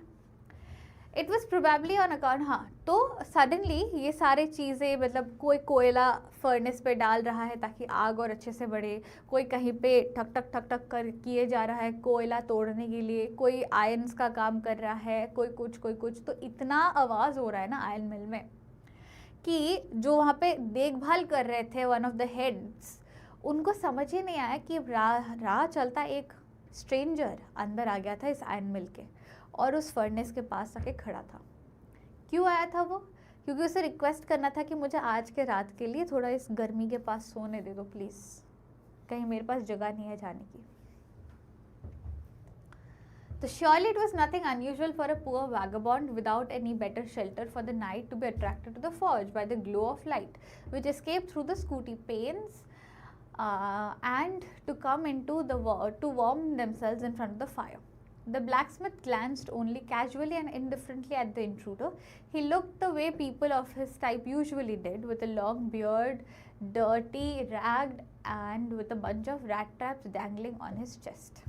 It was probably on account. हाँ, तो सडनली ये सारे चीज़ें, मतलब कोई कोयला फर्नेस पे डाल रहा है ताकि आग और अच्छे से बढ़े, कोई कहीं पे ठक ठक ठक ठक कर किए जा रहा है कोयला तोड़ने के लिए, कोई आयरन्स का काम कर रहा है, कोई कुछ. तो इतना आवाज़ हो रहा है ना आयरन मिल में कि जो वहाँ पे देखभाल कर रहे थे वन ऑफ द हेड्स, उनको समझ ही नहीं आया कि राह चलता एक स्ट्रेंजर अंदर आ गया था इस आयरन मिल के और उस फर्नेस के पास आके खड़ा था. क्यों आया था वो? क्योंकि उसे रिक्वेस्ट करना था कि मुझे आज के रात के लिए थोड़ा इस गर्मी के पास सोने दे दो प्लीज़, कहीं मेरे पास जगह नहीं है जाने की. So surely it was nothing unusual for a poor vagabond without any better shelter for the night to be attracted to the forge by the glow of light which escaped through the scutty panes and to come into the to warm themselves in front of the fire. The blacksmith glanced only casually and indifferently at the intruder. He looked the way people of his type usually did, with a long beard, dirty, ragged, and with a bunch of rat traps dangling on his chest.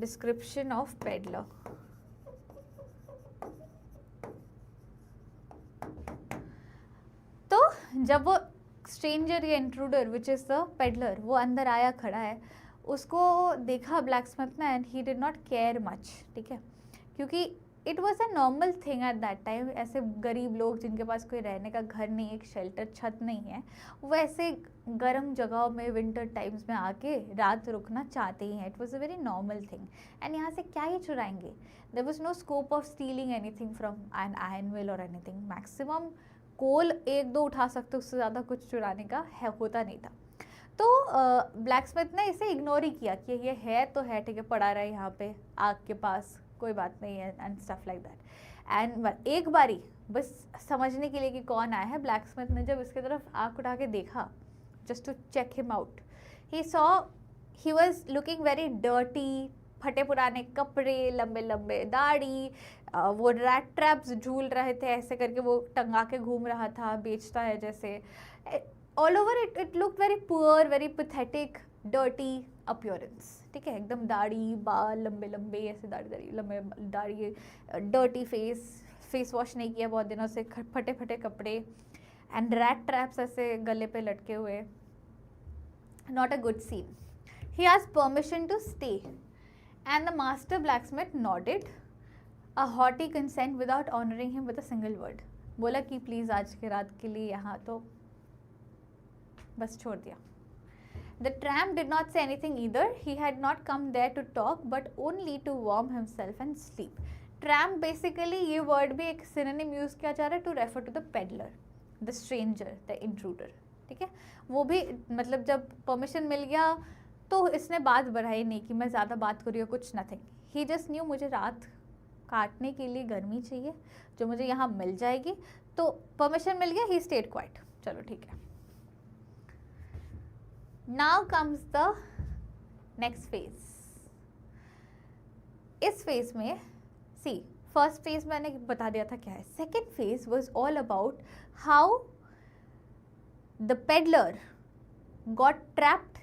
Description of peddler. तो जब वो stranger या intruder which is the peddler वो अंदर आया, खड़ा है, उसको देखा ब्लैकस्मिथ ने and he did not care much. ठीक है, क्योंकि it was a normal thing at that time. ऐसे गरीब लोग जिनके पास कोई रहने का घर नहीं, एक शेल्टर छत नहीं है, वो ऐसे गर्म जगहों में विंटर टाइम्स में आके रात रुकना चाहते ही हैं. It was a very normal thing. And यहाँ से क्या ही चुराएंगे? There was no scope of stealing anything from an iron mill और एनीथिंग. मैक्सिमम कोल एक दो उठा सकते, उससे ज़्यादा कुछ चुराने का होता नहीं था. तो ब्लैकस्मिथ ने इसे इग्नोर ही किया कि ये है तो है, ठीक है, पड़ा रहा है यहाँ पे आग के पास, कोई बात नहीं है and stuff like that. And एक बारी बस समझने के लिए कि कौन आया है, ब्लैकस्मिथ ने जब इसकी तरफ आँख उठा के देखा just to check him out, he saw he was looking very dirty. फटे पुराने कपड़े, लंबे लंबे दाढ़ी, वो रैट ट्रैप्स झूल रहे थे, ऐसे करके वो टंगा के घूम रहा था, बेचता है जैसे. All over it look very poor, very pathetic, dirty appearance. ठीक है, एकदम दाढ़ी, बाल लंबे लंबे, ऐसे लंबे दाढ़ी, डर्टी फेस वॉश नहीं किया बहुत दिनों से, फटे फटे कपड़े एंड रैट ट्रैप्स ऐसे गले पे लटके हुए. Not a good scene. He asked permission to stay and the master blacksmith nodded a haughty consent without honoring him with a single word. बोला कि प्लीज़ आज के रात के लिए यहाँ तो बस छोड़ दिया. The tramp did not say anything either. He had not come there to talk but only to warm himself and sleep. Tramp basically ये word भी एक synonym use किया जा रहा है to refer to the peddler, the stranger, the intruder. ठीक है, वो भी मतलब जब परमिशन मिल गया तो इसने बात बढ़ाई नहीं कि मैं ज़्यादा बात कर रही हूँ, कुछ नथिंग. ही जस्ट न्यू मुझे रात काटने के लिए गर्मी चाहिए जो मुझे यहाँ मिल जाएगी, तो परमिशन मिल गया. He stayed quite. चलो ठीक है. Now comes the next phase. इस फेज में सी फर्स्ट फेज मैंने बता दिया था क्या है. Second phase was all about how the peddler got trapped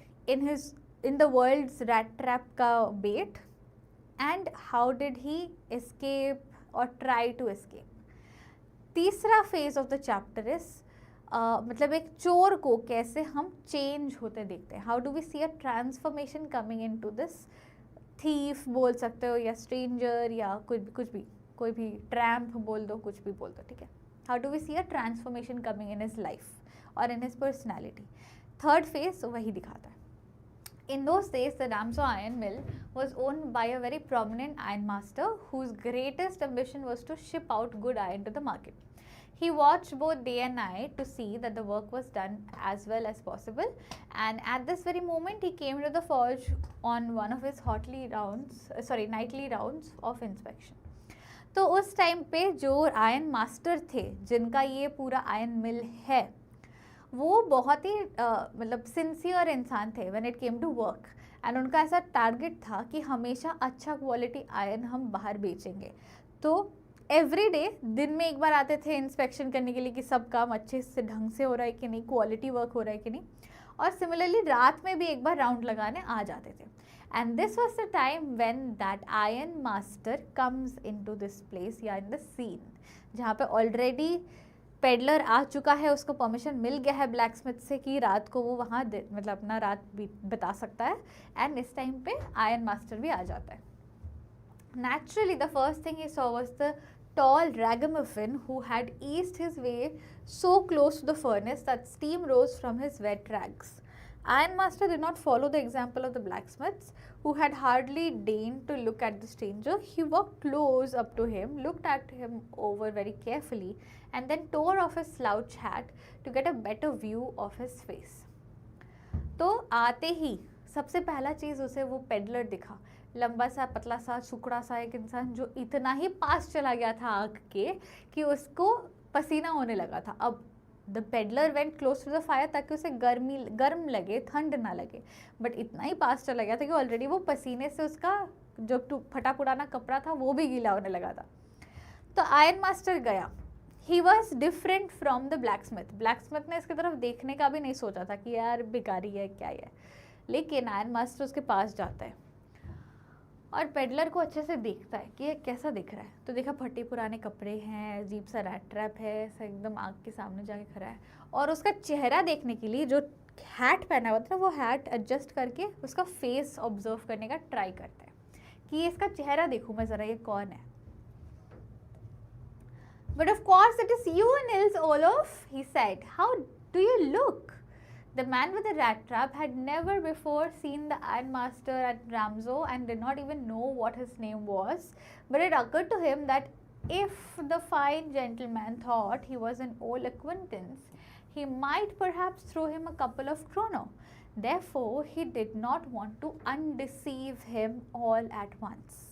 in the world's rat trap का bait and how did he escape or try to escape. तीसरा phase of the chapter is मतलब एक चोर को कैसे हम चेंज होते देखते हैं. How do we see a transformation coming into this thief बोल सकते हो या स्ट्रेंजर या कुछ भी कोई भी ट्रैम्प बोल दो, कुछ भी बोल दो. ठीक है, how do we see a transformation coming in his life और in his personality. Third phase वही दिखाता है. In those days, the Ramsau iron mill was owned by a very prominent iron master whose greatest ambition was to ship out good iron to the market. He watched both day and night to see that the work was done as well as possible, and at this very moment he came to the forge on one of his nightly rounds of inspection. तो उस time पे जो iron master थे जिनका ये पूरा iron मिल है वो बहुत ही मतलब सिंसियर इंसान थे when it came to work, and उनका ऐसा टारगेट था कि हमेशा अच्छा क्वालिटी आयरन हम बाहर बेचेंगे. तो एवरी डे दिन में एक बार आते थे इंस्पेक्शन करने के लिए कि सब काम अच्छे से ढंग से हो रहा है कि नहीं, क्वालिटी वर्क हो रहा है कि नहीं, और सिमिलरली रात में भी एक बार राउंड लगाने आ जाते थे. And this was the time when that iron master comes into this place या इन द सीन, जहाँ पे ऑलरेडी पेडलर आ चुका है, उसको परमिशन मिल गया है ब्लैक स्मिथ से कि रात को वो वहाँ मतलब अपना रात बिता सकता है, एंड इस टाइम पे आयरन मास्टर भी आ जाता है. Naturally, the first thing he saw was the tall ragamuffin who had eased his way so close to the furnace that steam rose from his wet rags. Ironmaster did not follow the example of the blacksmiths, who had hardly deigned to look at the stranger. He walked close up to him, looked at him over very carefully, and then tore off his slouch hat to get a better view of his face. तो आते ही सबसे पहला चीज़ उसे वो peddler दिखा, लंबा सा पतला सा छुकड़ा सा एक इंसान जो इतना ही पास चला गया था आग के कि उसको पसीना होने लगा था. अब the peddler went close to the fire ताकि उसे गर्म लगे, ठंड ना लगे, बट इतना ही पास चला गया था कि ऑलरेडी वो पसीने से उसका जो फटा पुराना कपड़ा था वो भी गीला होने लगा था. तो आयरन मास्टर गया. He was different from the blacksmith. Blacksmith ने इसकी तरफ देखने का भी नहीं सोचा था कि यार भिखारी है क्या है, लेकिन आयरन मास्टर उसके पास जाता है और पेडलर को अच्छे से देखता है कि ये कैसा दिख रहा है. तो देखा फटे पुराने कपड़े हैं, अजीब सा रैट ट्रैप है, ऐसा एकदम आग के सामने जाके खड़ा है, और उसका चेहरा देखने के लिए जो हैट पहना हुआ था वो हैट एडजस्ट करके उसका फेस ऑब्जर्व करने का ट्राई करता है कि इसका चेहरा देखूँ मैं ज़रा, ये कौन है. But of course it is you, Nils Olof, he said. How do you look? The man with the rat trap had never before seen the ironmaster at Ramsau and did not even know what his name was. But it occurred to him that if the fine gentleman thought he was an old acquaintance, he might perhaps throw him a couple of kroner. Therefore, he did not want to undeceive him all at once.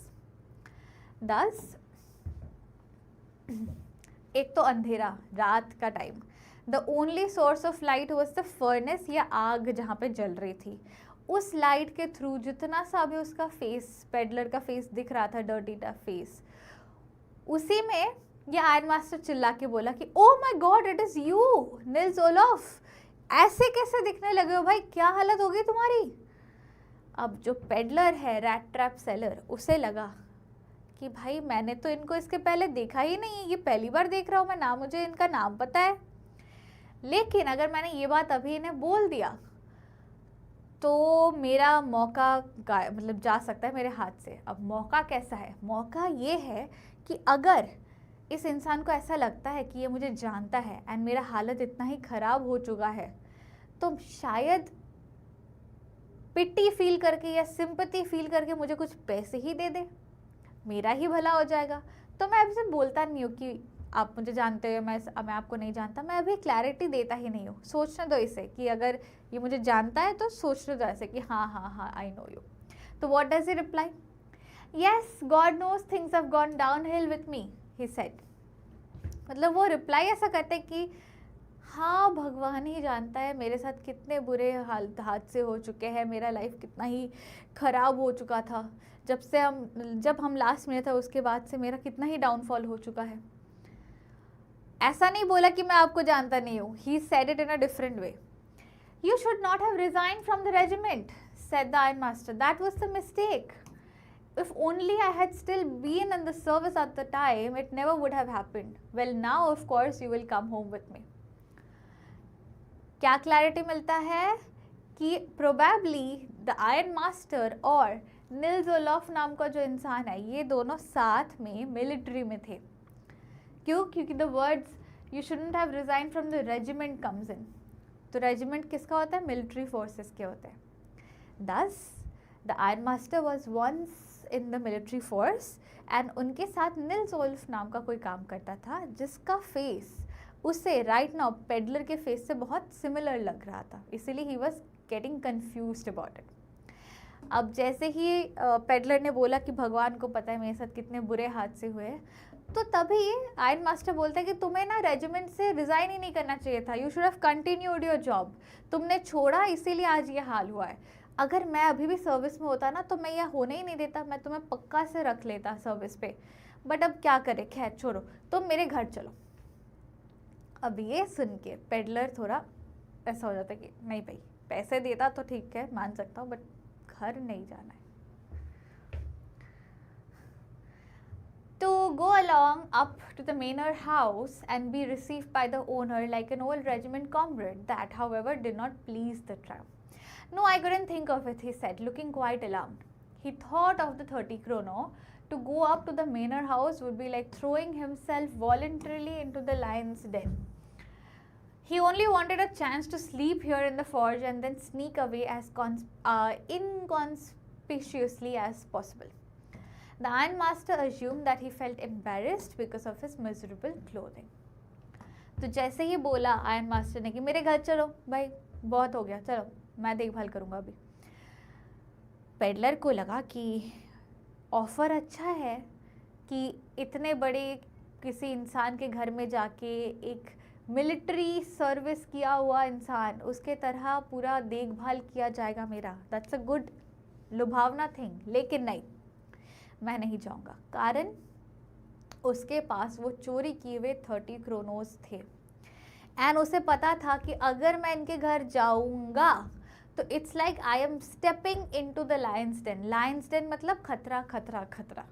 Thus, एक तो अंधेरा, रात का time, the only source of light was the furnace या आग जहाँ पे जल रही थी. उस लाइट के थ्रू जितना सा भी उसका फेस, पेडलर का फेस दिख रहा था, डर्टी टा फेस, उसी में ये आयरन मास्टर चिल्ला के बोला कि oh my God, it is you Nils Olaf. ऐसे कैसे दिखने लगे हो भाई, क्या हालत हो गई तुम्हारी. अब जो पेडलर है, रैट ट्रैप सेलर, उसे लगा कि भाई मैंने तो इनको इसके पहले देखा ही नहीं है, ये पहली बार देख रहा हूँ मैं, ना मुझे इनका नाम पता है. लेकिन अगर मैंने ये बात अभी इन्हें बोल दिया तो मेरा मौका मतलब जा सकता है मेरे हाथ से. अब मौका कैसा है? मौका ये है कि अगर इस इंसान को ऐसा लगता है कि ये मुझे जानता है एंड मेरा हालत इतना ही ख़राब हो चुका है, तो शायद पिटी फील करके या सिंपैथी फील करके मुझे कुछ पैसे ही दे दे, मेरा ही भला हो जाएगा. तो मैं आपसे बोलता नहीं हूँ कि आप मुझे जानते हो, मैं आपको नहीं जानता, मैं अभी क्लैरिटी देता ही नहीं हूँ. सोचने दो इसे कि अगर ये मुझे जानता है तो सोचने दो ऐसे कि हाँ हाँ हाँ आई नो यू. तो what does he reply? Yes, God knows things have gone downhill with me, he said. मतलब वो रिप्लाई ऐसा करते हैं कि हाँ भगवान ही जानता है मेरे साथ कितने बुरे हादसे हो चुके हैं, मेरा लाइफ कितना ही ख़राब हो चुका था, जब हम लास्ट में थे उसके बाद से मेरा कितना ही डाउनफॉल हो चुका है. ऐसा नहीं बोला कि मैं आपको जानता नहीं हूँ. He said it in a different way. You should not have resigned from the regiment, said the iron master. That was the mistake. If only I had still been in the service at the time, it never would have happened. Well, now of course you will come home with me. क्या clarity मिलता है कि probably the iron master और Nils Olaf नाम का जो इंसान है, ये दोनों साथ में मिलिट्री में थे. क्यों? क्योंकि the words you shouldn't have resigned from the regiment comes in. तो रेजिमेंट किसका होता है? मिलिट्री फोर्सेस के होते हैं. Thus, the Iron Master was once in the military force and उनके साथ निल्स वोल्फ नाम का कोई काम करता था जिसका फेस उसे राइट नाउ पेडलर के फेस से बहुत सिमिलर लग रहा था, इसीलिए he was getting confused about it. अब जैसे ही पेडलर ने बोला कि भगवान को पता है मेरे साथ कितने बुरे हादसे हुए, तो तभी आयरन मास्टर बोलता है कि तुम्हें ना रेजिमेंट से रिज़ाइन ही नहीं करना चाहिए था, you should have continued your job. तुमने छोड़ा इसीलिए आज ये हाल हुआ है. अगर मैं अभी भी सर्विस में होता ना तो मैं यह होने ही नहीं देता, मैं तुम्हें पक्का से रख लेता सर्विस पे. बट अब क्या करे, खैर छोड़ो, तुम मेरे घर चलो. अब ये सुन के पेडलर थोड़ा ऐसा हो जाता है कि नहीं भाई, पैसे देता तो ठीक है, मान सकता हूँ, बट घर नहीं जाना है. To go along up to the manor house and be received by the owner like an old regiment comrade. That, however, did not please the tramp. No, I couldn't think of it, he said, looking quite alarmed. He thought of the 30 chrono. To go up to the manor house would be like throwing himself voluntarily into the lion's den. He only wanted a chance to sleep here in the forge and then sneak away as inconspicuously as possible. The Iron Master assumed that he felt embarrassed because of his miserable clothing. तो जैसे ही बोला iron master ने कि मेरे घर चलो भाई, बहुत हो गया, चलो मैं देखभाल करूँगा अभी. पेडलर को लगा कि ऑफ़र अच्छा है कि इतने बड़े किसी इंसान के घर में जाके एक मिलिट्री सर्विस किया हुआ इंसान, उसके तरह पूरा देखभाल किया जाएगा मेरा. दैट्स अ गुड लुभावना थिंग. लेकिन नहीं, मैं नहीं जाऊंगा. कारण उसके पास वो चोरी किए हुए 30 क्रोनोस थे एंड उसे पता था कि अगर मैं इनके घर जाऊंगा तो it's like I am stepping into the lion's den. Lion's den मतलब खतरा खतरा खतरा,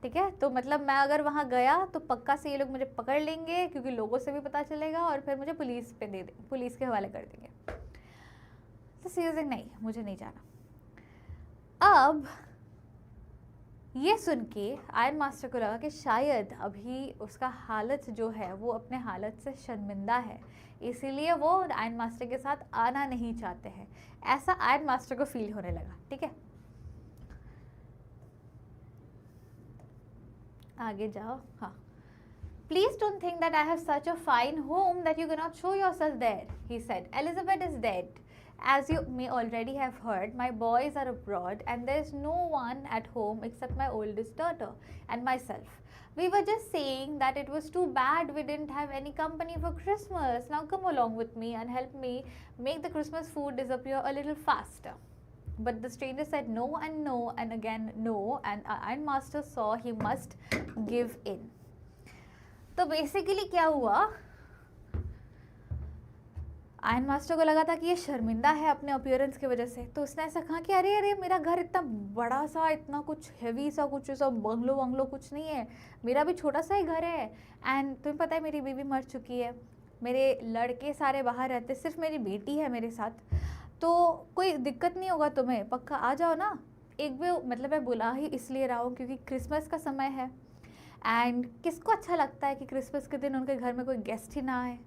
ठीक है. तो मतलब मैं अगर वहाँ गया तो पक्का से ये लोग मुझे पकड़ लेंगे, क्योंकि लोगों से भी पता चलेगा और फिर मुझे पुलिस पे दे देंगे, पुलिस के हवाले कर देंगे. तो सीरियसली नहीं, मुझे नहीं जाना. अब ये सुन के आयरन मास्टर को लगा कि शायद अभी उसका हालत जो है वो अपने हालत से शर्मिंदा है, इसीलिए वो आयरन मास्टर के साथ आना नहीं चाहते हैं. ऐसा आयरन मास्टर को फील होने लगा. ठीक है, आगे जाओ. हाँ, please don't think that I have such a fine home that you cannot show yourself there, he said. Elizabeth is dead. As you may already have heard, my boys are abroad and there is no one at home except my oldest daughter and myself. We were just saying that it was too bad we didn't have any company for Christmas. Now come along with me and help me make the Christmas food disappear a little faster. But the stranger said no and again no, and Iron Master saw he must give in. तो basically क्या हुआ, iron master को लगा था कि ये शर्मिंदा है अपने अपीयरेंस की वजह से, तो उसने ऐसा कहा कि अरे अरे मेरा घर इतना बड़ा सा, इतना कुछ हैवी सा, कुछ ऐसा बंगलो वंगलो कुछ नहीं है, मेरा भी छोटा सा ही घर है. एंड तुम्हें पता है मेरी बीवी मर चुकी है, मेरे लड़के सारे बाहर रहते, सिर्फ मेरी बेटी है मेरे साथ, तो कोई दिक्कत नहीं होगा तुम्हें, पक्का आ जाओ ना. एक भी मतलब मैं बुला ही इसलिए रहा हूँ क्योंकि क्रिसमस का समय है एंड किसको अच्छा लगता है कि क्रिसमस के दिन उनके घर में कोई गेस्ट ही ना आए.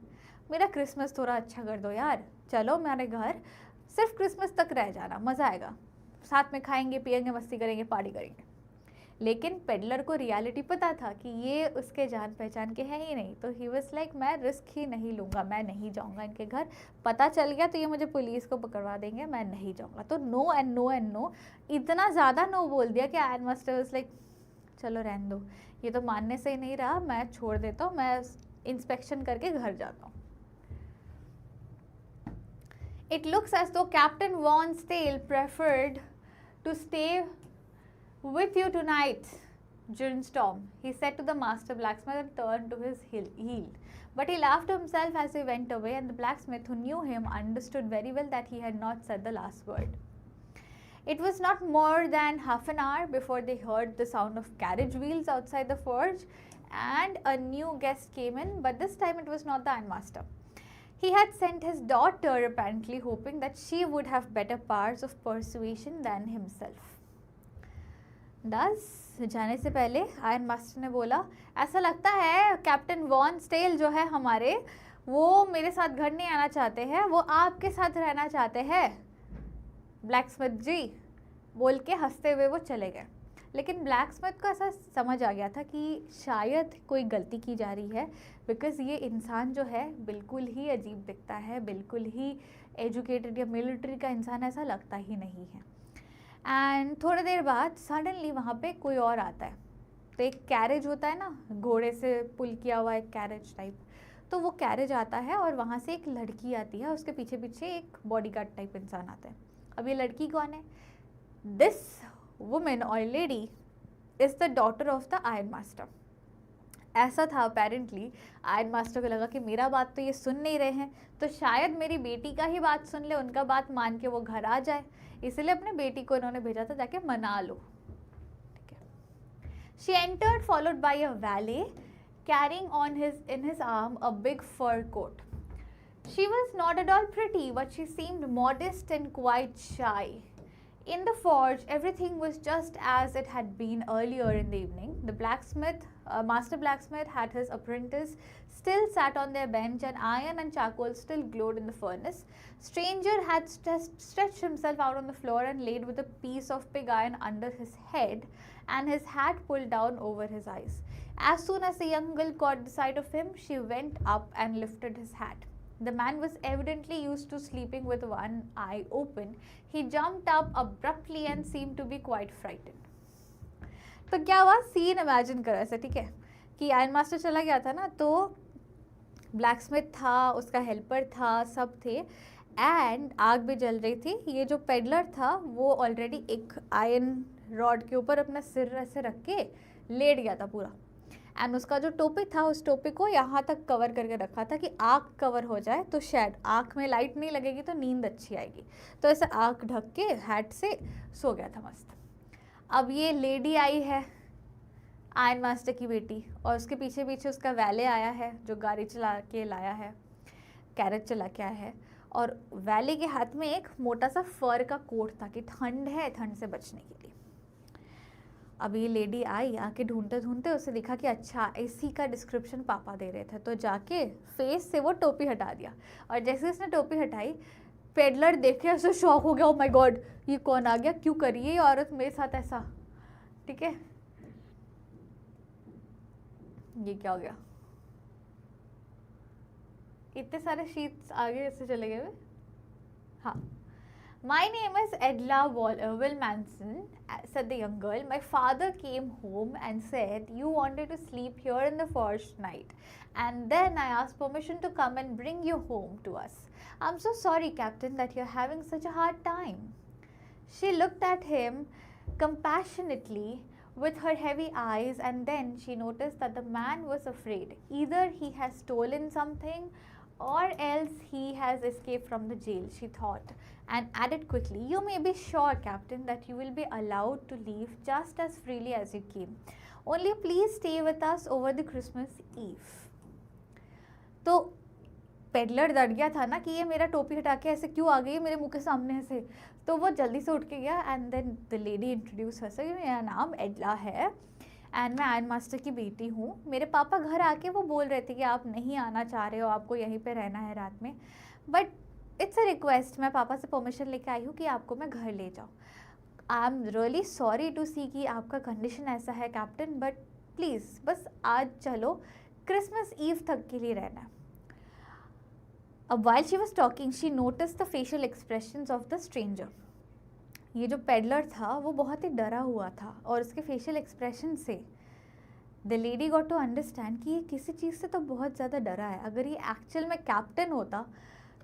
मेरा क्रिसमस थोड़ा अच्छा कर दो यार, चलो मेरे घर सिर्फ क्रिसमस तक रह जाना, मज़ा आएगा, साथ में खाएंगे पिएंगे मस्ती करेंगे पार्टी करेंगे. लेकिन पेडलर को रियलिटी पता था कि ये उसके जान पहचान के हैं ही नहीं, तो ही वाज लाइक मैं रिस्क ही नहीं लूँगा, मैं नहीं जाऊँगा इनके घर, पता चल गया तो ये मुझे पुलिस को पकड़वा देंगे, मैं नहीं जाऊँगा. तो no and no and no, इतना ज़्यादा नो बोल दिया कि आयरन मास्टर वाज लाइक चलो रहने दो, ये तो मानने से ही नहीं रहा, मैं छोड़ देता हूँ, मैं इंस्पेक्शन करके घर जाता हूँ. It looks as though Captain Von Stale preferred to stay with you tonight, Jirnstorm, he said to the master blacksmith and turned to his heel. But he laughed to himself as he went away, and the blacksmith, who knew him, understood very well that he had not said the last word. It was not more than half an hour before they heard the sound of carriage wheels outside the forge, and a new guest came in, but this time it was not the ironmaster. He had sent his daughter, apparently hoping that she would have better powers of persuasion than himself. जाने से पहले iron master ने बोला, ऐसा लगता है captain von stele जो है हमारे, वो मेरे साथ घर नहीं आना चाहते हैं, वो आपके साथ रहना चाहते हैं ब्लैकस्मिथ जी, बोल के हंसते हुए वो चले गए। लेकिन ब्लैकस्मिथ को ऐसा समझ आ गया था कि शायद कोई गलती की जा रही है, बिकॉज़ ये इंसान जो है बिल्कुल ही अजीब दिखता है, बिल्कुल ही एजुकेटेड या मिलिट्री का इंसान ऐसा लगता ही नहीं है। एंड थोड़ी देर बाद सडनली वहाँ पे कोई और आता है। तो एक कैरेज होता है ना, घोड़े से पुल किया हुआ एक कैरेज टाइप, तो वो कैरेज आता है और वहाँ से एक लड़की आती है, उसके पीछे पीछे एक बॉडीगार्ड टाइप इंसान आता है। अब ये लड़की कौन है? दिस वुमेन और lady is the daughter of the iron master. ऐसा था अपेरेंटली, आयरन मास्टर को लगा कि मेरा बात तो ये सुन नहीं रहे हैं, तो शायद मेरी बेटी का ही बात सुन ले, उनका बात मान के वो घर आ जाए, इसलिए अपने बेटी को इन्होंने भेजा था जाके मना लो। ठीक है। She entered followed by a valet carrying in his arm a big fur coat. She was not at all pretty, but she seemed modest and quite shy. In the forge, everything was just as it had been earlier in the evening. The blacksmith, master blacksmith, had his apprentice still sat on their bench, and iron and charcoal still glowed in the furnace. Stranger had stretched himself out on the floor and laid with a piece of pig iron under his head, and his hat pulled down over his eyes. As soon as the young girl caught the sight of him, she went up and lifted his hat. The man was evidently used to sleeping with one eye open. He jumped up abruptly and seemed to be quite frightened. तो क्या हुआ, scene imagine करो ऐसे, ठीक है, कि iron master चला गया था ना, तो ब्लैकस्मिथ था, उसका हेल्पर था, सब थे, एंड आग भी जल रही थी। ये जो पेडलर था वो ऑलरेडी एक आयरन रॉड के ऊपर अपना सिर ऐसे रख के लेट गया था पूरा, एंड उसका जो टोपी था उस टोपी को यहाँ तक कवर करके रखा था कि आँख कवर हो जाए तो शायद आँख में लाइट नहीं लगेगी तो नींद अच्छी आएगी, तो ऐसे आँख ढक के हैट से सो गया था मस्त। अब ये लेडी आई है आयरन मास्टर की बेटी, और उसके पीछे पीछे उसका वैले आया है जो गाड़ी चला के लाया है, कैरेज चला के आया है, और वैले के हाथ में एक मोटा सा फर का कोट था कि ठंड है, ठंड से बचने के लिए। अब ये लेडी आई, आके ढूंढते ढूंढते उसे दिखा कि अच्छा इसी का डिस्क्रिप्शन पापा दे रहे थे, तो जाके फेस से वो टोपी हटा दिया, और जैसे उसने टोपी हटाई, पेडलर देखे उसे शॉक हो गया, ओ माय गॉड ये कौन आ गया, क्यों करी है ये औरत मेरे साथ ऐसा, ठीक है, ये क्या हो गया, इतने सारे शीट्स आगे ऐसे चले गए। हाँ, My name is Edla Wilmanson, said the young girl. My father came home and said you wanted to sleep here in the forge tonight, and then I asked permission to come and bring you home to us. I'm so sorry, Captain, that you're having such a hard time. She looked at him compassionately with her heavy eyes, and then she noticed that the man was afraid. Either he has stolen something or else he has escaped from the jail, she thought, and added quickly, you may be sure, Captain, that you will be allowed to leave just as freely as you came. Only please stay with us over the Christmas Eve. तो peddler डर गया था ना कि ये मेरा टोपी हटा के ऐसे क्यों आ गई मेरे मुंह के सामने ऐसे, तो वो जल्दी से उठ के गया, and then the lady introduce her, मेरा नाम एडला है एंड मैं आयरन मास्टर की बेटी हूँ। मेरे पापा घर आके वो बोल रहे थे कि आप नहीं आना चाह रहे हो, आपको यहीं पे रहना है रात में, बट इट्स अ रिक्वेस्ट, मैं पापा से परमिशन लेके आई हूँ कि आपको मैं घर ले जाऊँ। I am really sorry to see कि आपका कंडीशन ऐसा है कैप्टन, बट प्लीज़ बस आज चलो, क्रिसमस ईव तक के लिए रहना। अब while she was talking, she noticed the facial expressions of the stranger. ये जो पेडलर था वो बहुत ही डरा हुआ था, और उसके फेशियल एक्सप्रेशन से the lady got to understand कि ये किसी चीज़ से तो बहुत ज़्यादा डरा है। अगर ये एक्चुअल में कैप्टन होता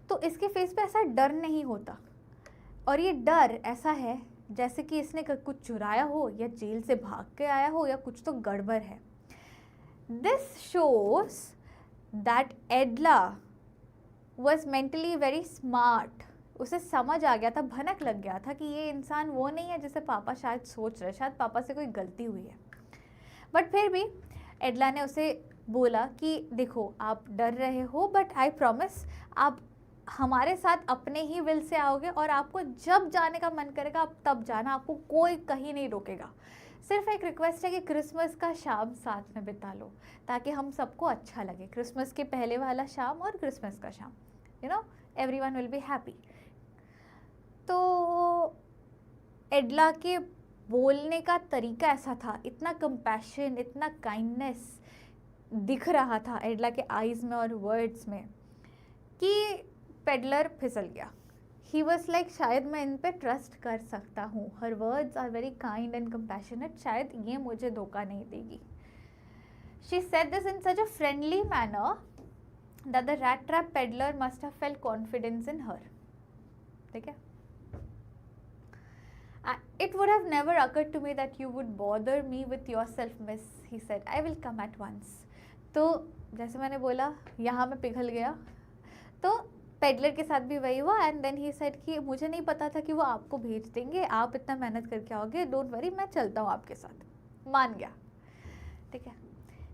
तो इसके फेस पे ऐसा डर नहीं होता, और ये डर ऐसा है जैसे कि इसने कुछ चुराया हो या जेल से भाग के आया हो या कुछ तो गड़बड़ है। This shows that एडला was mentally very smart. उसे समझ आ गया था, भनक लग गया था कि ये इंसान वो नहीं है जैसे पापा शायद सोच रहे, शायद पापा से कोई गलती हुई है। बट फिर भी एडला ने उसे बोला कि देखो आप डर रहे हो, बट आई प्रॉमिस आप हमारे साथ अपने ही विल से आओगे, और आपको जब जाने का मन करेगा आप तब जाना, आपको कोई कहीं नहीं रोकेगा। सिर्फ एक रिक्वेस्ट है कि क्रिसमस का शाम साथ में बिता लो ताकि हम सबको अच्छा लगे, क्रिसमस के पहले वाला शाम और क्रिसमस का शाम, you know everyone will be happy. तो एडला के बोलने का तरीका ऐसा था, इतना कंपैशन, इतना काइंडनेस दिख रहा था एडला के आईज में और वर्ड्स में कि पेडलर फिसल गया। ही वॉज लाइक शायद मैं इन पे ट्रस्ट कर सकता हूँ, her words are very kind and compassionate, शायद ये मुझे धोखा नहीं देगी। She said this in such a friendly manner that the rat trap peddler must have felt confidence in her. ठीक है, it would have never occurred to me that you would bother me with yourself, miss, he said. I will come at once. तो जैसे मैंने बोला यहाँ मैं पिघल गया, तो पेडलर के साथ भी वही हुआ। एंड देन ही सेड कि मुझे नहीं पता था कि वो आपको भेज देंगे, आप इतना मेहनत करके आओगे, डोंट वरी, मैं चलता हूँ आपके साथ। मान गया, ठीक है।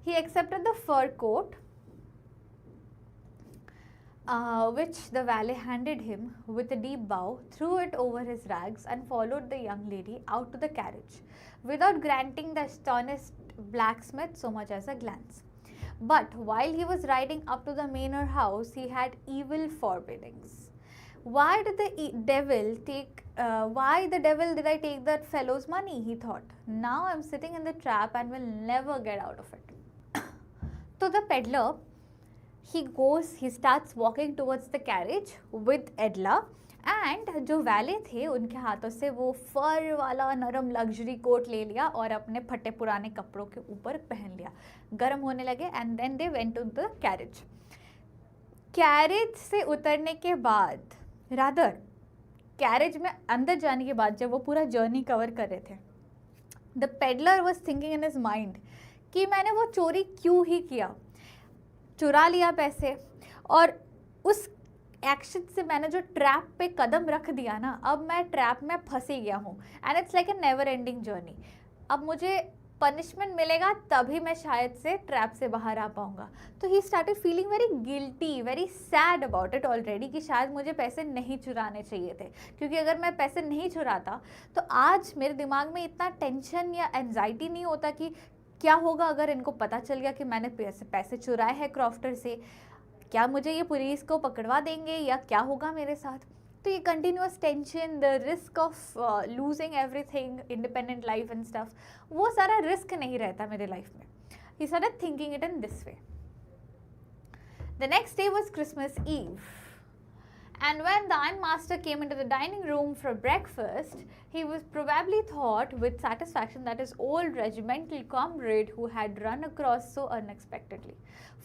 He accepted the fur coat which the valet handed him with a deep bow, threw it over his rags and followed the young lady out to the carriage without granting the astonished blacksmith so much as a glance. But while he was riding up to the manor house, he had evil forebodings. Why did the devil did I take that fellow's money, he thought. Now I'm sitting in the trap and will never get out of it. So the peddler, he starts walking towards the carriage with Edla, and जो वैले थे उनके हाथों से वो फर वाला नरम luxury coat ले लिया और अपने फटे पुराने कपड़ों के ऊपर पहन लिया। गर्म होने लगे and then they went to the carriage. Carriage से उतरने के बाद, रादर कैरेज में अंदर जाने के बाद, जब वो पूरा जर्नी कवर कर रहे थे, the peddler was thinking in his mind कि मैंने वो चोरी क्यों ही किया, चुरा लिया पैसे, और उस एक्शन से मैंने जो ट्रैप पे कदम रख दिया ना, अब मैं ट्रैप में फंसी गया हूँ and it's like a never ending journey. अब मुझे पनिशमेंट मिलेगा तभी मैं शायद से ट्रैप से बाहर आ पाऊँगा। तो he started feeling very guilty, very sad about it already, कि शायद मुझे पैसे नहीं चुराने चाहिए थे, क्योंकि अगर मैं पैसे नहीं चुराता तो आज मेरे दिमाग में इतना टेंशन या एंजाइटी नहीं होता कि क्या होगा अगर इनको पता चल गया कि मैंने पैसे चुराए हैं क्रॉफ्टर से, क्या मुझे ये पुलिस को पकड़वा देंगे या क्या होगा मेरे साथ। तो ये continuous tension, the risk of losing everything, independent life and stuff, वो सारा रिस्क नहीं रहता मेरे लाइफ में। He started thinking it in this way. The next day was Christmas Eve, and when the ironmaster came into the dining room for breakfast, he was probably thought with satisfaction that his old regimental comrade who had run across so unexpectedly.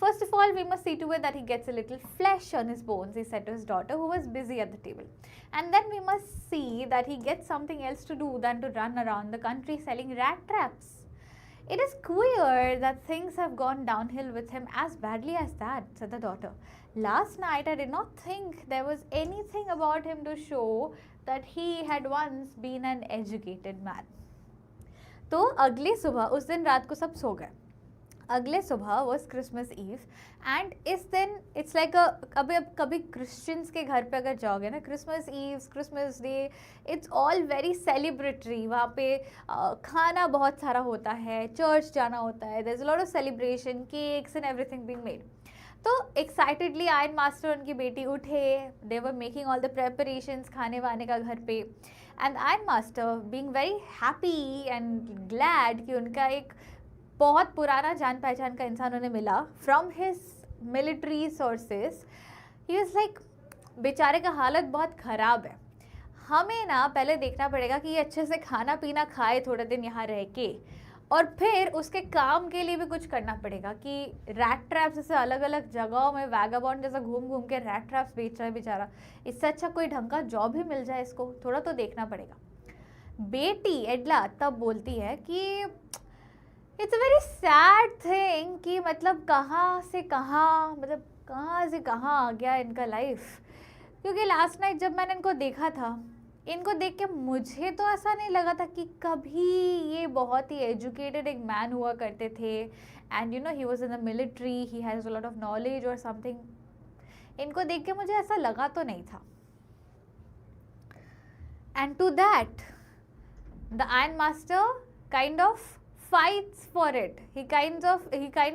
First of all, we must see to it that he gets a little flesh on his bones, he said to his daughter, who was busy at the table. And then we must see that he gets something else to do than to run around the country selling rat traps. It is queer that things have gone downhill with him as badly as that, said the daughter. Last night I did not think there was anything about him to show that he had once been an educated man. तो अगली सुबह, उस दिन रात को सब सो गए, अगले सुबह वॉज क्रिसमस ईव एंड इस दिन इट्स लाइक कभी क्रिश्चियंस के घर पे अगर जाओगे ना, Christmas Eve, Christmas Day, it's all very celebratory. वहाँ पे खाना बहुत सारा होता है, चर्च जाना होता है, there is a lot of celebration, cakes and everything being made. तो एक्साइटेडली आयरन मास्टर, उनकी बेटी उठे, they were making all the preparations खाने वाने का घर पे, and iron master being very happy and glad कि उनका एक बहुत पुराना जान पहचान का इंसान उन्हें मिला from his military sources. He is like, बेचारे का हालत बहुत ख़राब है, हमें ना पहले देखना पड़ेगा कि ये अच्छे से खाना पीना खाए थोड़े दिन यहाँ रह के, और फिर उसके काम के लिए भी कुछ करना पड़ेगा कि रैट ट्रैप्स जैसे अलग अलग जगहों में वैगाबॉन्ड जैसा घूम घूम के रैट ट्रैप्स बेच रहा है बेचारा, इससे अच्छा कोई ढंग का जॉब ही मिल जाए इसको, थोड़ा तो देखना पड़ेगा। बेटी एडला तब बोलती है कि it's a very sad thing कि मतलब कहाँ से कहाँ आ गया इनका लाइफ, क्योंकि लास्ट नाइट जब मैंने इनको देखा था, इनको देख के मुझे तो ऐसा नहीं लगा था कि कभी ये बहुत ही एजुकेटेड एक मैन हुआ करते थे, and you know he was in the military, he has a lot of knowledge और समथिंग। इनको देख के मुझे ऐसा लगा तो नहीं था। And to that the iron master kind of fights for it. He kind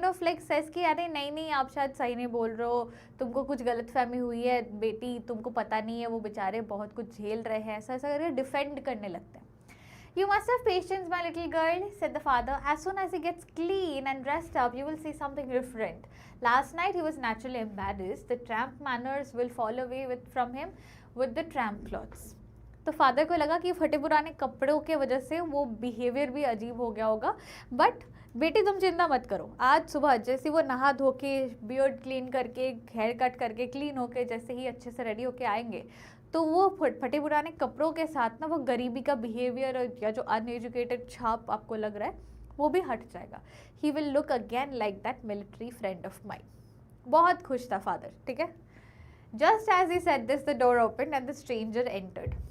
of like says कि अरे नहीं आप शायद सही नहीं बोल रहे हो, तुमको कुछ गलतफहमी हुई है बेटी, तुमको पता नहीं है, वो बेचारे बहुत कुछ झेल रहे हैं, ऐसा करके डिफेंड करने लगते हैं. You must have patience, my little girl, said the father. As soon as he gets clean and dressed up, you will see something different. Last night he was naturally embarrassed. The tramp manners will fall away from him with the tramp clothes. तो father को लगा कि फटे पुराने कपड़ों के वजह से वो बिहेवियर भी अजीब हो गया होगा, बट बेटी तुम चिंता मत करो, आज सुबह जैसे वो नहा धो के बियर्ड क्लीन करके हेयर कट करके क्लीन होके जैसे ही अच्छे से रेडी होके आएंगे, तो वो फटे पुराने कपड़ों के साथ ना वो गरीबी का बिहेवियर या जो अनएजुकेटेड छाप आपको लग रहा है वो भी हट जाएगा. He will look again like that military friend of mine. बहुत खुश था फादर, ठीक है. Just as he said this the door open and the stranger entered.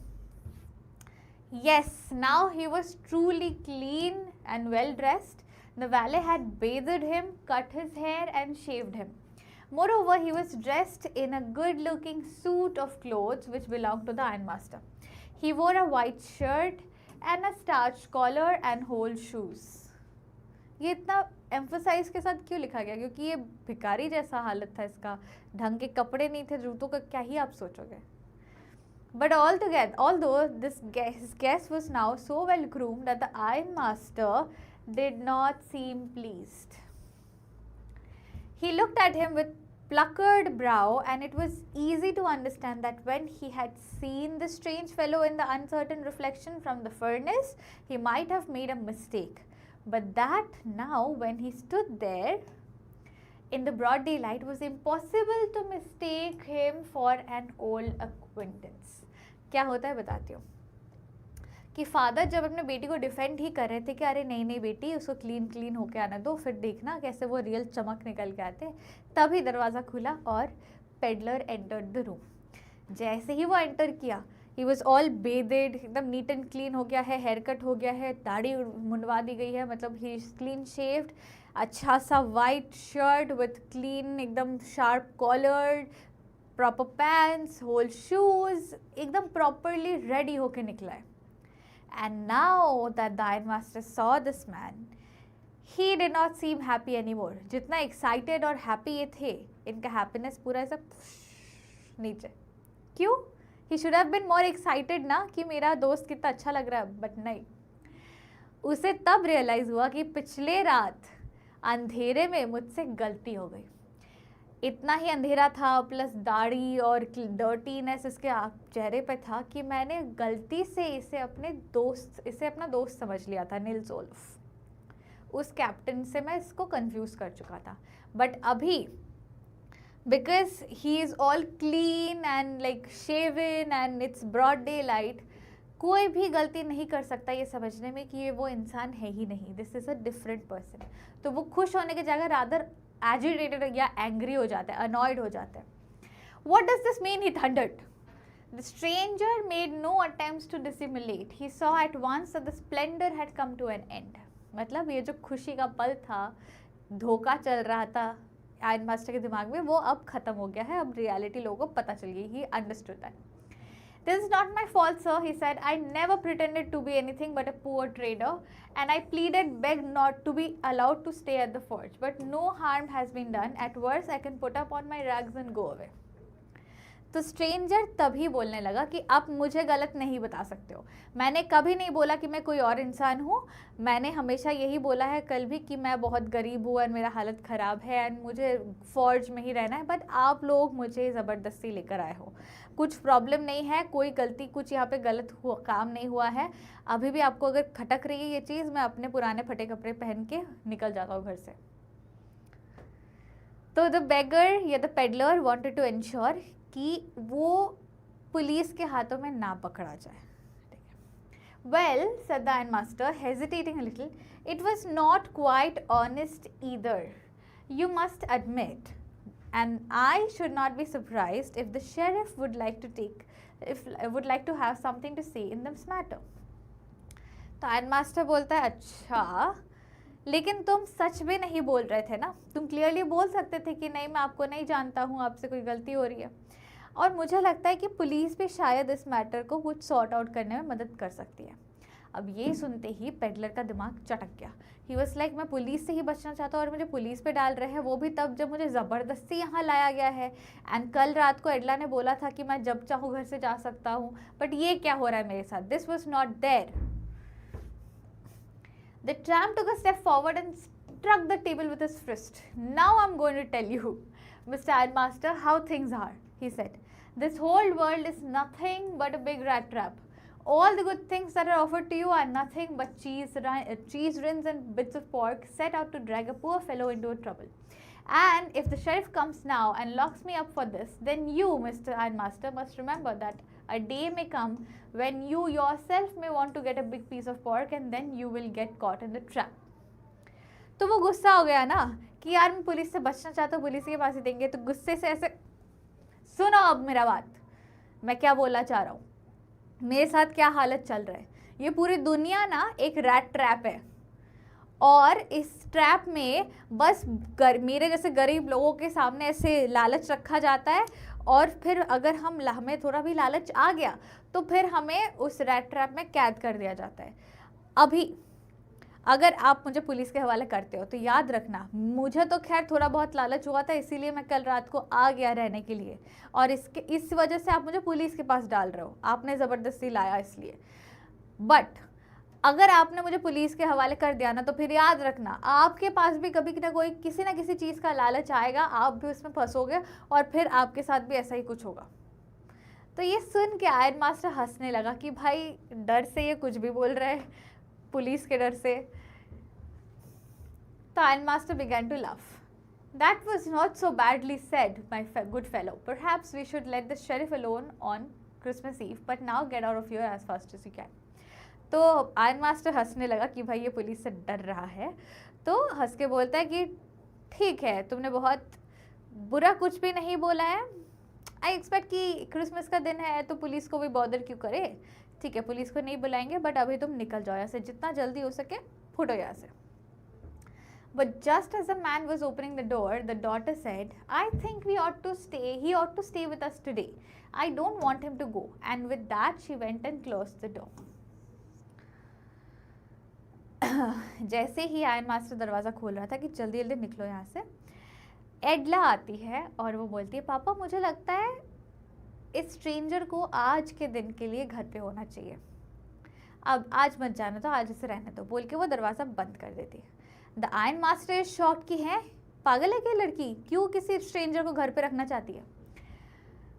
Yes, now he was truly clean and well dressed. The valet had bathed him, cut his hair and shaved him. Moreover, he was dressed in a good-looking suit of clothes which belonged to the ironmaster. He wore a white shirt and a starched collar and whole shoes. ये इतना emphasise के साथ क्यों लिखा गया? क्योंकि ये भिखारी जैसा हालत था इसका, ढंग के कपड़े नहीं थे, जूतों का क्या ही आप सोचोगे. But although his guest was now so well groomed that the ironmaster did not seem pleased. He looked at him with puckered brow, and it was easy to understand that when he had seen the strange fellow in the uncertain reflection from the furnace, he might have made a mistake. But that now, when he stood there in the broad daylight, it was impossible to mistake him for an old acquaintance. क्या होता है बताती हूँ कि father जब अपने बेटी को डिफेंड ही कर रहे थे कि अरे नहीं बेटी उसको क्लीन होके आना दो, फिर देखना कैसे वो रियल चमक निकल के आते, तभी दरवाज़ा खुला और पेडलर एंटर्ड द रूम. जैसे ही वो एंटर किया, ही वॉज ऑल बेदेड, एकदम नीट एंड क्लीन हो गया है, हेयर कट हो गया है, दाढ़ी मुंडवा दी गई है, मतलब ही इज क्लीन शेव्ड, अच्छा सा वाइट शर्ट विथ क्लीन एकदम sharp collar, proper pants, whole shoes, एकदम प्रॉपरली रेडी होके निकला है. And now that the ironmaster saw this man, he did not seem happy any more. जितना excited और happy ये थे, इनका हैप्पीनेस पूरा ऐसा नीचे. क्यों? He should have been more excited ना कि मेरा दोस्त कितना अच्छा लग रहा है, बट नहीं. उसे तब रियलाइज हुआ कि पिछले रात अंधेरे में मुझसे गलती हो गई. इतना ही अंधेरा था प्लस दाढ़ी और डर्टीनेस इसके चेहरे पे था कि मैंने गलती से इसे अपना दोस्त समझ लिया था, निल्स ओल्फ. उस कैप्टन से मैं इसको कंफ्यूज कर चुका था. बट अभी because he is all clean and like shaven and it's broad daylight, कोई भी गलती नहीं कर सकता ये समझने में कि ये वो इंसान है ही नहीं, this is a different person. तो वो खुश होने की जगह रादर एजिटेटेड या एंग्री हो जाता है, अनॉयड हो जाता है. What does this mean? He thundered. The stranger made no attempts to dissimulate. He saw at once that the splendor had come to an end. मतलब ये जो खुशी का पल था, धोखा चल रहा था आयरन मास्टर के दिमाग में, वो अब खत्म हो गया है. अब रियलिटी लोगों को पता चल गई. He understood that. This is not my fault, sir, he said. I never pretended to be anything but a poor trader, and I begged not to be allowed to stay at the forge. But no harm has been done. At worst, I can put up on my rags and go away. तो stranger तभी बोलने लगा कि आप मुझे गलत नहीं बता सकते हो. मैंने कभी नहीं बोला कि मैं कोई और इंसान हूँ. मैंने हमेशा यही बोला है कल भी कि मैं बहुत गरीब हूँ और मेरा हालत ख़राब है एंड मुझे फॉर्ज में ही रहना है. बट आप लोग मुझे ज़बरदस्ती लेकर आए हो. कुछ प्रॉब्लम नहीं है, कोई गलती, कुछ यहाँ पे गलत काम नहीं हुआ है. अभी भी आपको अगर खटक रही है ये चीज़, मैं अपने पुराने फटे कपड़े पहन के निकल जाता हूँ घर से. तो द बेगर या the peddler wanted to ensure कि वो पुलिस के हाथों में ना पकड़ा जाए. Well, said the ironmaster, hesitating a little, it was not quite honest either, you must admit, and I should not be surprised if the sheriff would like to have something to say in this matter. तो ironmaster बोलता है, अच्छा, लेकिन तुम सच भी नहीं बोल रहे थे ना. तुम क्लियरली बोल सकते थे कि नहीं, मैं आपको नहीं जानता हूँ, आपसे कोई गलती हो रही है. और मुझे लगता है कि पुलिस भी शायद इस मैटर को कुछ सॉर्ट आउट करने में मदद कर सकती है. अब ये सुनते ही पेडलर का दिमाग चटक गया। ही वॉज लाइक मैं पुलिस से ही बचना चाहता हूँ और मुझे पुलिस पे डाल रहे हैं, वो भी तब जब मुझे ज़बरदस्ती यहाँ लाया गया है। एंड कल रात को एडला ने बोला था कि मैं जब चाहूँ घर से जा सकता हूँ, बट ये क्या हो रहा है मेरे साथ? This was not there. The tramp took a step forward and struck the table with his fist. Now I'm going to tell you, Mr. Ironmaster, how things are, he said. This whole world is nothing but a big rat trap. All the good things that are offered to you are nothing but cheese rings and bits of pork set out to drag a poor fellow into trouble. And if the sheriff comes now and locks me up for this, then you, Mr. Ironmaster, must remember that a day may come when you yourself may want to get a big piece of pork, and then you will get caught in the trap. तो वो गुस्सा हो गया ना कि यार मैं police से बचना चाहता हूँ, पुलिस के पास ही देंगे। तो गुस्से से ऐसे, सुनो अब मेरा बात, मैं क्या बोलना चाह रहा हूँ, मेरे साथ क्या हालत चल रहा है। ये पूरी दुनिया ना एक रैट ट्रैप है, और इस ट्रैप में बस मेरे जैसे गरीब लोगों के सामने ऐसे लालच रखा जाता है, और फिर अगर हमें थोड़ा भी लालच आ गया तो फिर हमें उस रैट ट्रैप में कैद कर दिया जाता है। अभी अगर आप मुझे पुलिस के हवाले करते हो तो याद रखना, मुझे तो खैर थोड़ा बहुत लालच हुआ था, इसीलिए मैं कल रात को आ गया रहने के लिए, और इस वजह से आप मुझे पुलिस के पास डाल रहे हो, आपने ज़बरदस्ती लाया इसलिए। बट अगर आपने मुझे पुलिस के हवाले कर दिया ना, तो फिर याद रखना आपके पास भी कभी ना कोई किसी ना किसी चीज़ का लालच आएगा, आप भी उसमें फंसोगे और फिर आपके साथ भी ऐसा ही कुछ होगा। तो ये सुन के आयरन मास्टर हंसने लगा कि भाई डर से ये कुछ भी बोल रहा है, पुलिस के डर से। तो iron master began to laugh. That was not so badly said, my good fellow. Perhaps we should let the sheriff alone on Christmas Eve, but now get out of here as fast as you can. तो iron master हंसने लगा कि भाई ये police से डर रहा है, तो हंस के बोलता है कि ठीक है, तुमने बहुत बुरा कुछ भी नहीं बोला है। आई एक्सपेक्ट कि क्रिसमस का दिन है तो पुलिस को भी बॉदर क्यों करे। ठीक है, पुलिस को नहीं बुलाएंगे, बट अभी तुम निकल जाओ यहाँ से, जितना जल्दी हो सके फुटो यहाँ से। But just as the man was opening the door, the daughter said, I think he ought to stay with us today. I don't want him to go. And with that, she went and closed the door. जैसे ही iron master दरवाज़ा खोल रहा था कि जल्दी जल्दी निकलो यहाँ से, एडला आती है और वो बोलती है, पापा मुझे लगता है इस स्ट्रेंजर को आज के दिन के लिए घर पे होना चाहिए, अब आज मत जाना, तो आज इसे रहने दो, बोल के वो दरवाज़ा बंद कर देती है। The iron master is shocked कि है पागल है क्या लड़की, क्यों किसी स्ट्रेंजर को घर पे रखना चाहती है।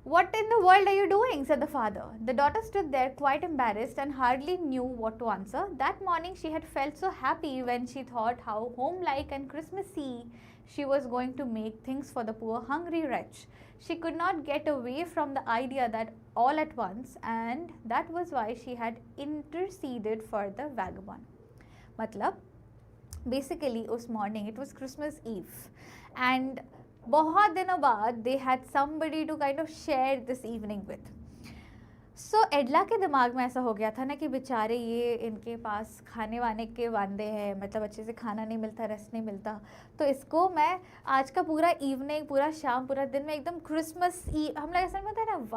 What in the world are you doing? said the father. The daughter stood there quite embarrassed and hardly knew what to answer. That morning she had felt so happy when she thought how homelike and Christmassy she was going to make things for the poor hungry wretch. She could not get away from the idea that all at once, and that was why she had interceded for the vagabond. मतलब basically उस morning it was Christmas Eve and बहुत दिनों बाद they had somebody to kind of share this evening with. So एडला के दिमाग में ऐसा हो गया था ना कि बेचारे ये इनके पास खाने वाने के वांदे हैं, मतलब अच्छे से खाना नहीं मिलता, रेस्ट नहीं मिलता, तो इसको मैं आज का पूरा इवनिंग, पूरा शाम, पूरा दिन में एकदम क्रिसमस हम लोग ऐसा नहीं होता है ना,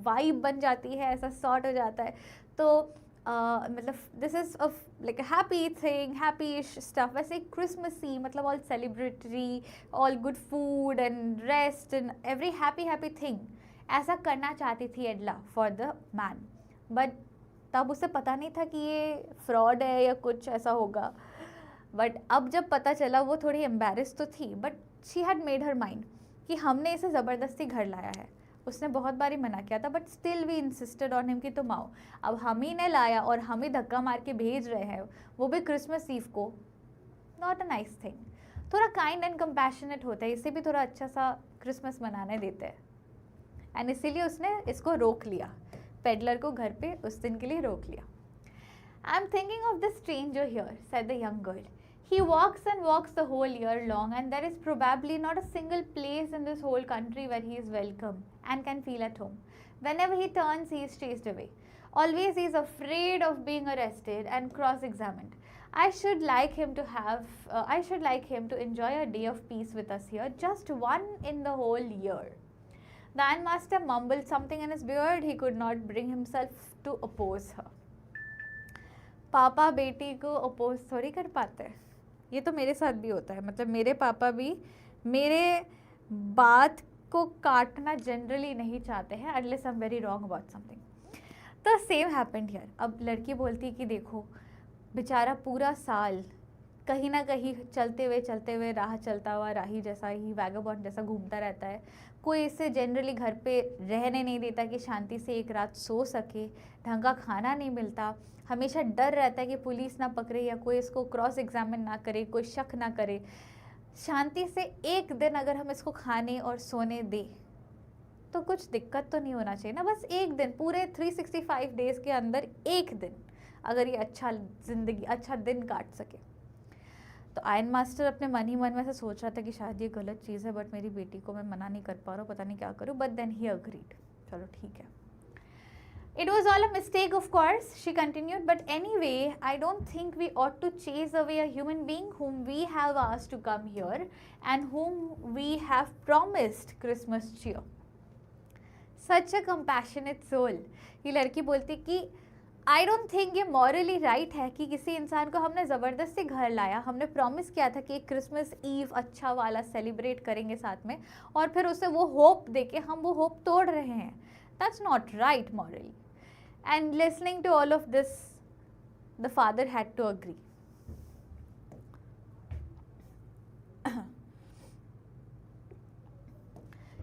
वाइब बन जाती है, ऐसा सॉर्ट हो जाता है। तो मतलब this is like a happy thing, happy stuff, वैसे क्रिसमसी मतलब all celebratory, all good food and rest and every happy thing, ऐसा करना चाहती थी एडला फॉर द मैन। बट तब उसे पता नहीं था कि ये फ्रॉड है या कुछ ऐसा होगा। बट अब जब पता चला वो थोड़ी एम्बेरस तो थी, but she had made her mind कि हमने इसे ज़बरदस्ती घर लाया है। उसने बहुत बारी मना किया था, but still we insisted on him कि तुम आओ। अब हम ही ने लाया और हम ही धक्का मार के भेज रहे हैं, वो भी क्रिसमस ईव को। Not a nice thing. थोड़ा काइंड एंड कंपैशनेट होता है, इससे भी थोड़ा अच्छा सा क्रिसमस मनाने देते हैं। एंड इसीलिए उसने इसको रोक लिया, पेडलर को घर पे उस दिन के लिए रोक लिया। I am thinking of the stranger here, said the young girl. He walks and walks the whole year long, and there is probably not a single place in this whole country where he is welcome and can feel at home. Whenever he turns, he is chased away. Always he is afraid of being arrested and cross-examined. I should like him to enjoy a day of peace with us here, just one in the whole year. The ironmaster mumbled something in his beard. He could not bring himself to oppose her. पापा बेटी को oppose थोड़ी कर पाते हैं। ये तो मेरे साथ भी होता है, मतलब मेरे पापा भी मेरे बात को काटना जनरली नहीं चाहते हैं unless I am very wrong about something. तो सेम हैपेंड हियर। अब लड़की बोलती है कि देखो बेचारा पूरा साल कहीं ना कहीं चलते हुए राह चलता हुआ राही जैसा ही वैगाबॉन्ड जैसा घूमता रहता है, कोई इसे जनरली घर पे रहने नहीं देता कि शांति से एक रात सो सके, ढंग का खाना नहीं मिलता, हमेशा डर रहता है कि पुलिस ना पकड़े या कोई इसको क्रॉस एग्जामिन ना करे, कोई शक ना करे। शांति से एक दिन अगर हम इसको खाने और सोने दें तो कुछ दिक्कत तो नहीं होना चाहिए ना। बस एक दिन, पूरे 365 डेज के अंदर एक दिन अगर ये अच्छा दिन काट सके। तो आयन मास्टर अपने मन ही मन में से सोच रहा था कि शायद ये गलत चीज़ है, बट मेरी बेटी को मैं मना नहीं कर पा रहा हूँ, पता नहीं क्या करूँ। बट देन ही अग्रीड, चलो ठीक है। It was all a mistake, of course, she continued, but anyway, I don't think we ought to chase away a human being whom we have asked to come here and whom we have promised Christmas cheer. Such a compassionate soul. ये लड़की बोलती कि I don't think ये morally right है कि किसी इंसान को हमने ज़बरदस्ती घर लाया, हमने प्रॉमिस किया था कि एक क्रिसमस ईव अच्छा वाला सेलिब्रेट करेंगे साथ में, और फिर उसे वो होप देके हम वो होप तोड़ रहे हैं। That's not right morally. And listening to all of this the father had to agree.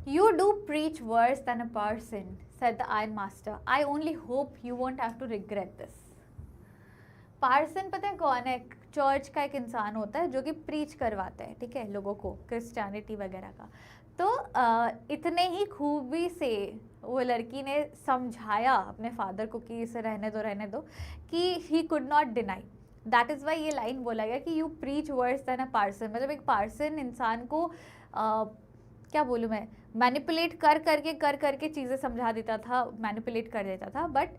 You do preach worse than a parson, said the Iron Master. I only hope you won't have to regret this. Parson पता है कौन है? Church का एक इंसान होता है जो कि प्रीच करवाता है, ठीक है, लोगों को क्रिश्चियनिटी वगैरह का। तो इतने ही खूबी से वो लड़की ने समझाया अपने फादर को कि इसे रहने दो कि he could not deny. That is why ये लाइन बोला गया कि you preach worse than a parson. मतलब एक पार्सन इंसान को क्या बोलूँ मैं, मैनिपुलेट कर करके चीज़ें समझा देता था, मैनिपुलेट कर देता था। बट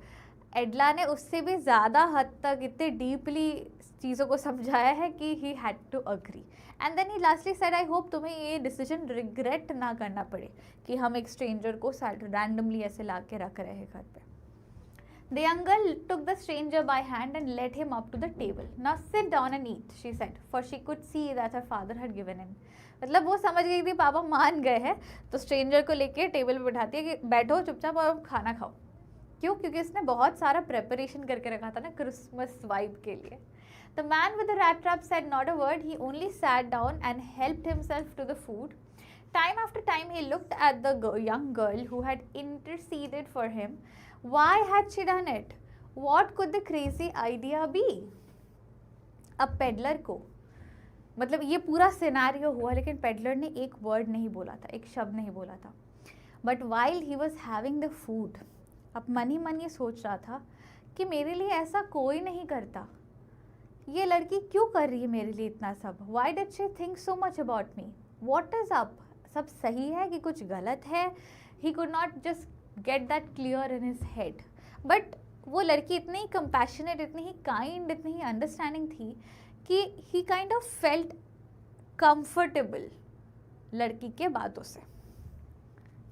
एडला ने उससे भी ज़्यादा हद तक इतने डीपली चीज़ों को समझाया है कि he had to agree. And then he lastly said I hope तुम्हें ये डिसीजन रिग्रेट ना करना पड़े कि हम एक स्ट्रेंजर को रैंडमली ऐसे ला के रख रहे हैं घर पे। The young girl took the stranger by hand and led him up to the table. Now sit down and eat, she said, for she could see that her father had given in. मतलब वो समझ गई थी पापा मान गए हैं, तो स्ट्रेंजर को लेके टेबल पे बैठाती है कि बैठो चुपचाप और खाना खाओ। क्यों? क्योंकि इसने बहुत सारा प्रेपरेशन करके रखा था ना क्रिसमस वाइब के लिए। The man with the rat trap said not a word. He only sat down and helped himself to the food. Time after time he looked at the young girl who had interceded for him. Why had she done it? What could the crazy idea be? अब peddler को, मतलब ये पूरा scenario हुआ लेकिन peddler ने एक word नहीं बोला था, एक शब्द नहीं बोला था। But while he was having the food, अब मन ही मन ये सोच रहा था कि मेरे लिए ऐसा कोई नहीं करता, ये लड़की क्यों कर रही है मेरे लिए इतना सब? Why did she think so much about me? What is up? सब सही है कि कुछ गलत है? ही could not just get that clear in his head. But वो लड़की इतनी ही कंपैशनेट, इतनी ही काइंड, इतनी ही अंडरस्टैंडिंग थी कि ही काइंड ऑफ फेल्ट कंफर्टेबल लड़की के बातों से।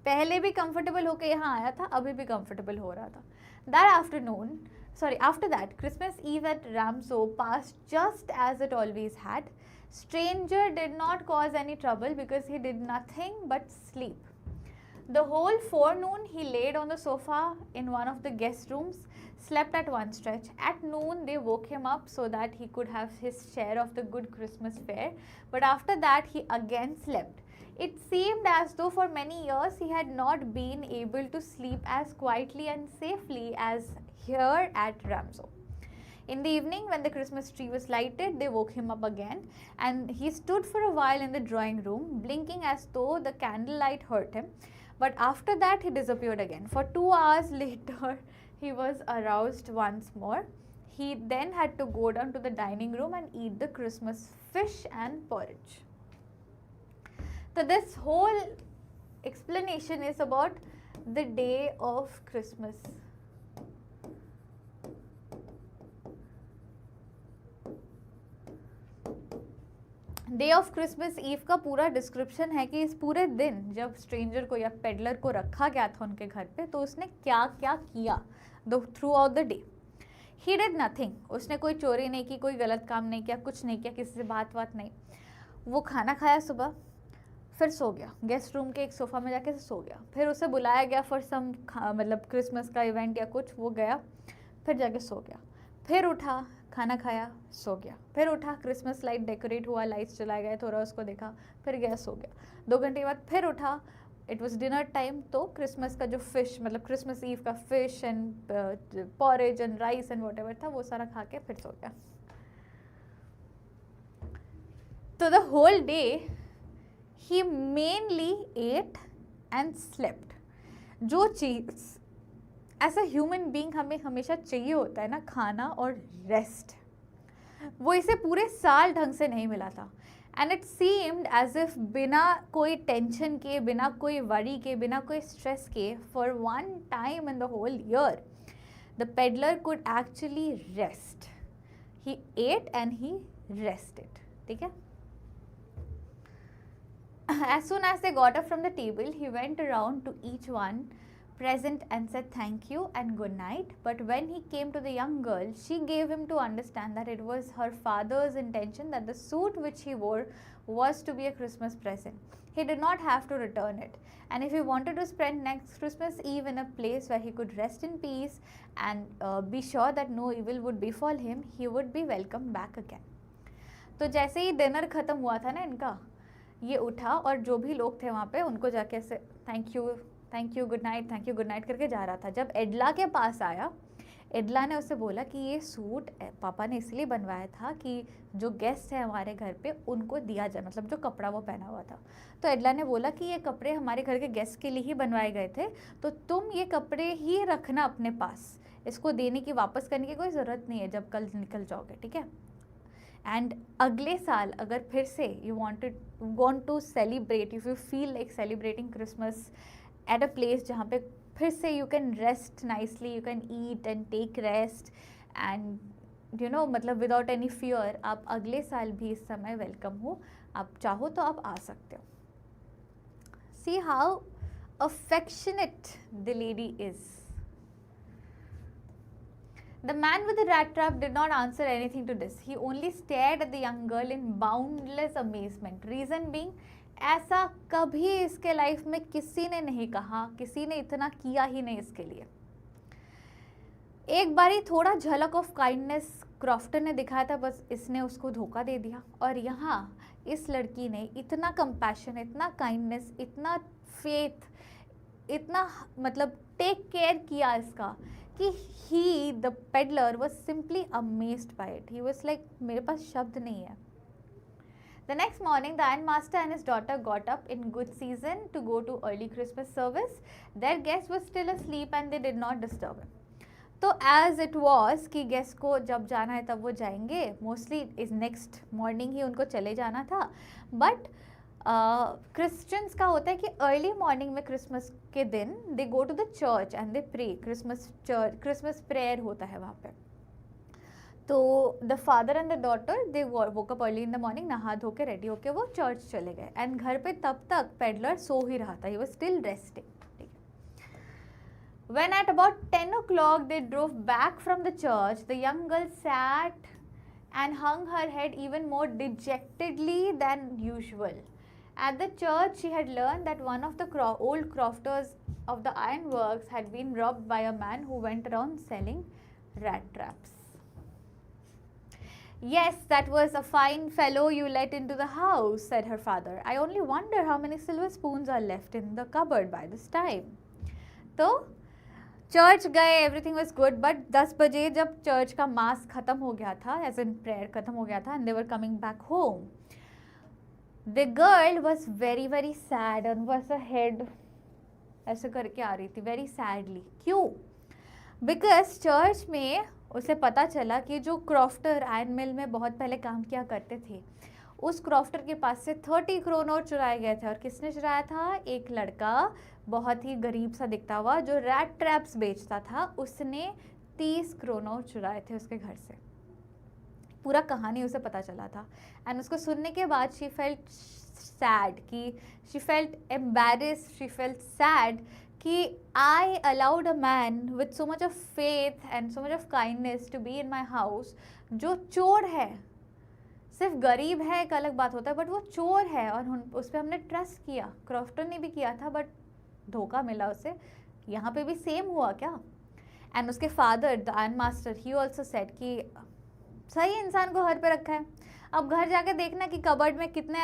पहले भी कंफर्टेबल होकर यहाँ आया था, अभी भी कंफर्टेबल हो रहा था। After that, Christmas Eve at Ramso passed just as it always had. Stranger did not cause any trouble because he did nothing but sleep. The whole forenoon he laid on the sofa in one of the guest rooms, slept at one stretch. At noon they woke him up so that he could have his share of the good Christmas fare, but after that he again slept. It seemed as though for many years he had not been able to sleep as quietly and safely as here at Ramso. In the evening, when the Christmas tree was lighted, they woke him up again, and he stood for a while in the drawing room, blinking as though the candlelight hurt him. But after that, he disappeared again. For 2 hours later, he was aroused once more. He then had to go down to the dining room and eat the Christmas fish and porridge. So this whole explanation is about the day of Christmas. Day of Christmas Eve का पूरा description है कि इस पूरे दिन जब stranger को या पेडलर को रखा गया था उनके घर पे, तो उसने क्या क्या किया through out the day. He did nothing, उसने कोई चोरी नहीं की, कोई गलत काम नहीं किया, कुछ नहीं किया, किसी से बात नहीं। वो खाना खाया सुबह, फिर सो गया, गेस्ट रूम के एक सोफ़ा में जाके सो गया। फिर उसे बुलाया गया फॉर सम मतलब क्रिसमस का इवेंट या कुछ, वो गया, फिर जाके सो गया। फिर उठा, खाना खाया, सो गया। फिर उठा, क्रिसमस लाइट डेकोरेट हुआ, लाइट्स जलाए गए, थोड़ा उसको देखा, फिर गया, सो गया। 2 घंटे के बाद फिर उठा, इट वॉज डिनर टाइम, तो क्रिसमस का जो फिश मतलब क्रिसमस ईव का fish and porridge and rice and whatever था वो सारा खा के फिर सो गया। तो the whole day he mainly ate and slept। जो चीज़ एज अ ह्यूमन बींग हमें हमेशा चाहिए होता है ना, खाना और रेस्ट, वो इसे पूरे साल ढंग से नहीं मिला था। And it seemed as if बिना कोई टेंशन के, बिना कोई वरी के, बिना कोई स्ट्रेस के, for one time in the whole year the peddler could actually rest. He ate and he rested. ठीक है। As soon as they got up from the table, he went around to each one present and said thank you and good night. But when he came to the young girl, she gave him to understand that it was her father's intention that the suit which he wore was to be a Christmas present. He did not have to return it. And if he wanted to spend next Christmas Eve in a place where he could rest in peace and be sure that no evil would befall him, he would be welcome back again. तो जैसे ही dinner ख़त्म हुआ था ना इनका, ये उठा और जो भी लोग थे वहाँ पे उनको जाके ऐसे थैंक यू गुड नाइट करके जा रहा था। जब एडला के पास आया, एडला ने उससे बोला कि ये सूट पापा ने इसलिए बनवाया था कि जो गेस्ट है हमारे घर पे उनको दिया जाए, मतलब जो कपड़ा वो पहना हुआ था। तो एडला ने बोला कि ये कपड़े हमारे घर के गेस्ट के लिए ही बनवाए गए थे, तो तुम ये कपड़े ही रखना अपने पास, इसको देने की, वापस करने की कोई ज़रूरत नहीं है जब कल निकल जाओगे। ठीक है। एंड अगले साल अगर फिर से you want to celebrate, if you feel like celebrating Christmas at a place जहाँ पे फिर से you can rest nicely, you can eat and take rest and you know मतलब विदाउट एनी फियर, आप अगले साल भी इस समय वेलकम हो, आप चाहो तो आप आ सकते हो। See how affectionate the lady is. The man with the rat trap did not answer anything to this. He only stared at the young girl in boundless amazement. Reason being, ऐसा कभी इसके लाइफ में किसी ने नहीं कहा, किसी ने इतना किया ही नहीं इसके लिए। एक बारी थोड़ा झलक ऑफ काइंडनेस क्रॉफ्टन ने दिखाया था, बस इसने उसको धोखा दे दिया। और यहाँ इस लड़की ने इतना कंपैशन, इतना काइंडनेस, इतना फेथ, इतना मतलब टेक केयर किया इसका कि he, the peddler, was simply amazed by it. He was like, मेरे पास शब्द नहीं है। The next morning, the ironmaster and his daughter got up in good season to go to early Christmas service. Their guest was still asleep and they did not disturb him. तो as it was कि guest को जब जाना है तब वो जाएंगे, mostly इस नेक्स्ट मॉर्निंग ही उनको चले जाना था। बट क्रिश्चियंस का होता है कि अर्ली मॉर्निंग में क्रिसमस के दिन they go to the church and they pray, Christmas prayer होता है वहाँ पे। तो the father and the daughter they woke up early in the morning, नहा धो के रेडी होके वो चर्च चले गए। एंड घर पे तब तक पेडलर सो ही रहा था, he was still resting. When at about 10 o'clock they drove back from the church, the young girl sat and hung her head even more dejectedly than usual. At the church, she had learned that one of the old crofters of the ironworks had been robbed by a man who went around selling rat traps. Yes, that was a fine fellow you let into the house, said her father. I only wonder how many silver spoons are left in the cupboard by this time. तो church गए, everything was good, but 10 बजे जब church का मास ख़त्म हो गया था, as in prayer ख़त्म हो गया था, and they were coming back home, the girl was very very sad and was a head ऐसे करके आ रही थी वेरी सैडली। क्यों? बिकॉज चर्च में उसे पता चला कि जो क्रॉफ्टर आयरन मिल में बहुत पहले काम किया करते थे, उस क्रॉफ्टर के पास से 30 क्रोनर चुराए गए थे। और किसने चुराया था? एक लड़का, बहुत ही गरीब सा दिखता हुआ, जो रैट ट्रैप्स बेचता था, उसने 30 क्रोनर चुराए थे उसके घर से। पूरा कहानी उसे पता चला था। एंड उसको सुनने के बाद शी फेल्ट सैड, कि she felt embarrassed, she felt sad कि I allowed a man with so much of faith and so much of kindness to be in my house, जो चोर है, सिर्फ गरीब है एक अलग बात होता है, बट वो चोर है और उस पर हमने ट्रस्ट किया। क्रॉफ्टन ने भी किया था बट धोखा मिला उसे। यहाँ पे भी सेम हुआ क्या? एंड उसके father the iron master, he also said कि सही इंसान को घर पे रखा है। अब घर जाके देखना कि कबर्ड में कितने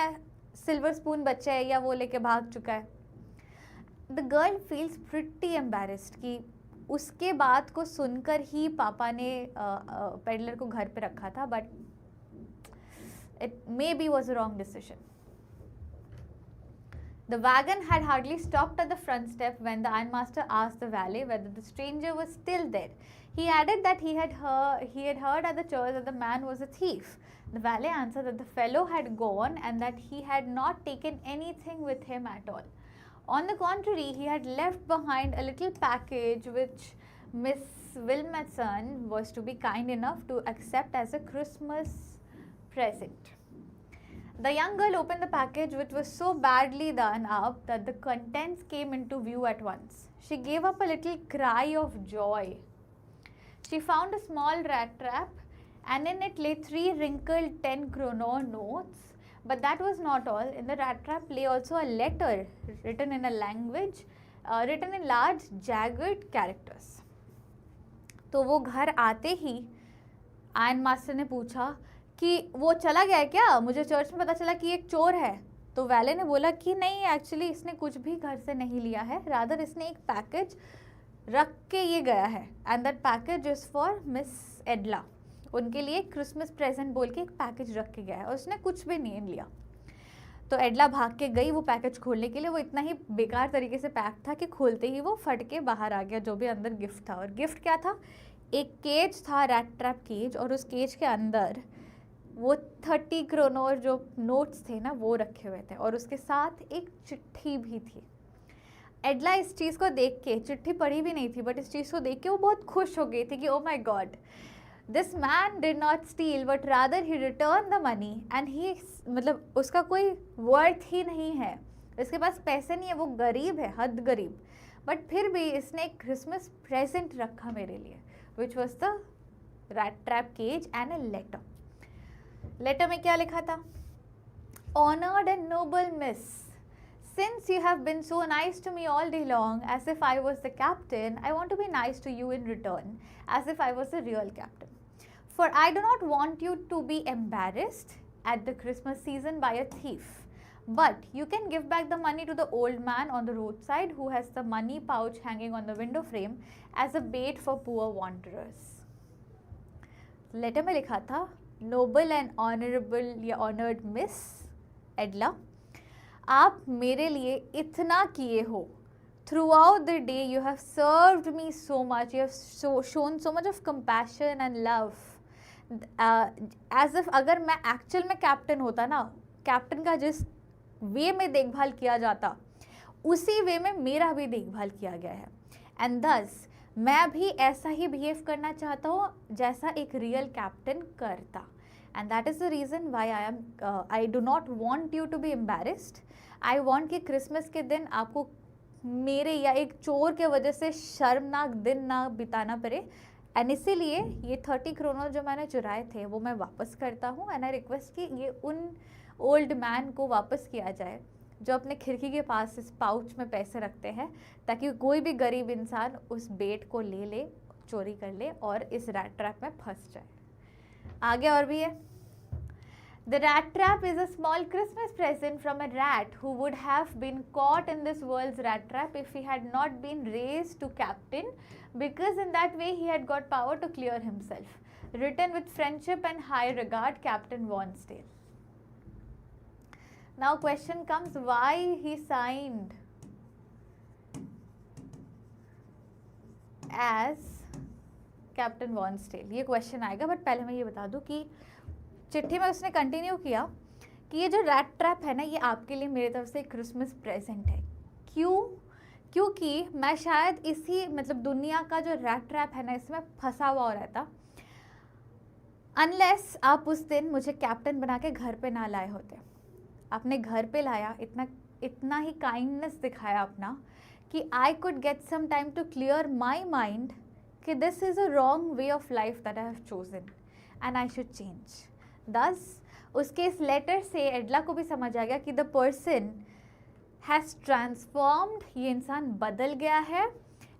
सिल्वर स्पून बचे हैं या वो लेके भाग चुका है। The girl feels pretty embarrassed कि उसके बात को सुनकर ही पापा ने पेडलर को घर पे रखा था, but it maybe was a wrong decision. The wagon had hardly stopped at the front step when the ironmaster asked the valet whether the stranger was still there. He added that he had heard at the church that the man was a thief. The valet answered that the fellow had gone and that he had not taken anything with him at all. On the contrary, he had left behind a little package which Miss Wilmotson was to be kind enough to accept as a Christmas present. The young girl opened the package, which was so badly done up that the contents came into view at once. She gave up a little cry of joy. She found a small rat trap, and in it lay 3 wrinkled 10 kroner notes. But that was not all. In the rat trap lay also a letter written in a language, written in large jagged characters. तो वो घर आते ही iron master ने पूछा कि वो चला गया है क्या? मुझे चर्च में पता चला कि एक चोर है। तो वैले ने बोला कि नहीं, एक्चुअली इसने कुछ भी घर से नहीं लिया है, रादर इसने एक पैकेज रख के ये गया है, and that package is for miss Edla. उनके लिए क्रिसमस प्रेजेंट बोल के एक पैकेज रख के गया है और उसने कुछ भी नहीं लिया। तो एडला भाग के गई वो पैकेज खोलने के लिए। वो इतना ही बेकार तरीके से पैक था कि खोलते ही वो फट के बाहर आ गया जो भी अंदर गिफ्ट था। और गिफ्ट क्या था? एक केज था, रैट ट्रैप केज, और उस केज के अंदर वो 30 क्रोनर जो नोट्स थे ना वो रखे हुए थे, और उसके साथ एक चिट्ठी भी थी। एडला इस चीज़ को देख के, चिट्ठी पढ़ी भी नहीं थी बट इस चीज़ को देख के वो बहुत खुश हो गई थी कि oh my God, this man did not still but rather he return the money, and he, मतलब उसका कोई वर्थ ही नहीं है, इसके पास पैसे नहीं है, वो गरीब है, हद गरीब, बट फिर भी इसने एक क्रिसमस प्रेजेंट रखा मेरे लिए, which was the rat trap cage and a letter. Letter में क्या लिखा था? Honored and noble miss, since you have been so nice to me all day long as if I was the captain, I want to be nice to you in return as if I was the real captain. For I do not want you to be embarrassed at the Christmas season by a thief, but you can give back the money to the old man on the roadside who has the money pouch hanging on the window frame as a bait for poor wanderers. Letter में लिखा था, noble and honourable या honoured Miss Edla, आप मेरे लिए इतना किए हो, throughout the day you have served me so much, you have shown so much of compassion and love, as if अगर मैं एक्चुअल में कैप्टन होता ना, कैप्टन का जिस वे में देखभाल किया जाता उसी वे में मेरा भी देखभाल किया गया है, एंड दस मैं भी ऐसा ही बिहेव करना चाहता हूँ जैसा एक रियल कैप्टन करता, and that is the reason why I do not want you to be embarrassed. I want कि क्रिसमस के दिन आपको मेरे या एक चोर के वजह से शर्मनाक दिन ना बिताना पड़े, एंड इसीलिए ये 30 क्रोनर जो मैंने चुराए थे वो मैं वापस करता हूँ, एंड आई रिक्वेस्ट कि ये उन ओल्ड मैन को वापस किया जाए जो अपने खिड़की के पास इस पाउच में पैसे रखते हैं, ताकि कोई भी गरीब इंसान उस बेट को ले ले, चोरी कर ले और इस रैट ट्रैप में फंस जाए। आगे और भी है। The rat trap is a small Christmas present from a rat who would have been caught in this world's rat trap if he had not been raised to captain, because in that way he had got power to clear himself. Written with friendship and high regard, Captain Wonsdale. Now question comes, why he signed as captain Vonsdale? ये question आएगा, but पहले मैं ये बता दूं कि चिट्ठी में उसने कंटिन्यू किया कि ये जो रैट ट्रैप है ना, ये आपके लिए मेरी तरफ से एक क्रिसमस प्रेजेंट है। क्यों? क्योंकि मैं शायद इसी, मतलब दुनिया का जो रैट ट्रैप है ना, इसमें फंसा हुआ रहता, अनलेस आप उस दिन मुझे कैप्टन बना के घर पे ना लाए होते। आपने घर पे लाया, इतना ही काइंडनेस दिखाया अपना कि I could get some time to clear my mind कि this is a wrong way of life that I have chosen and I should change. दस उसके इस लेटर से एडला को भी समझ आ गया कि द पर्सन हैज़ ट्रांसफॉर्म्ड, ये इंसान बदल गया है।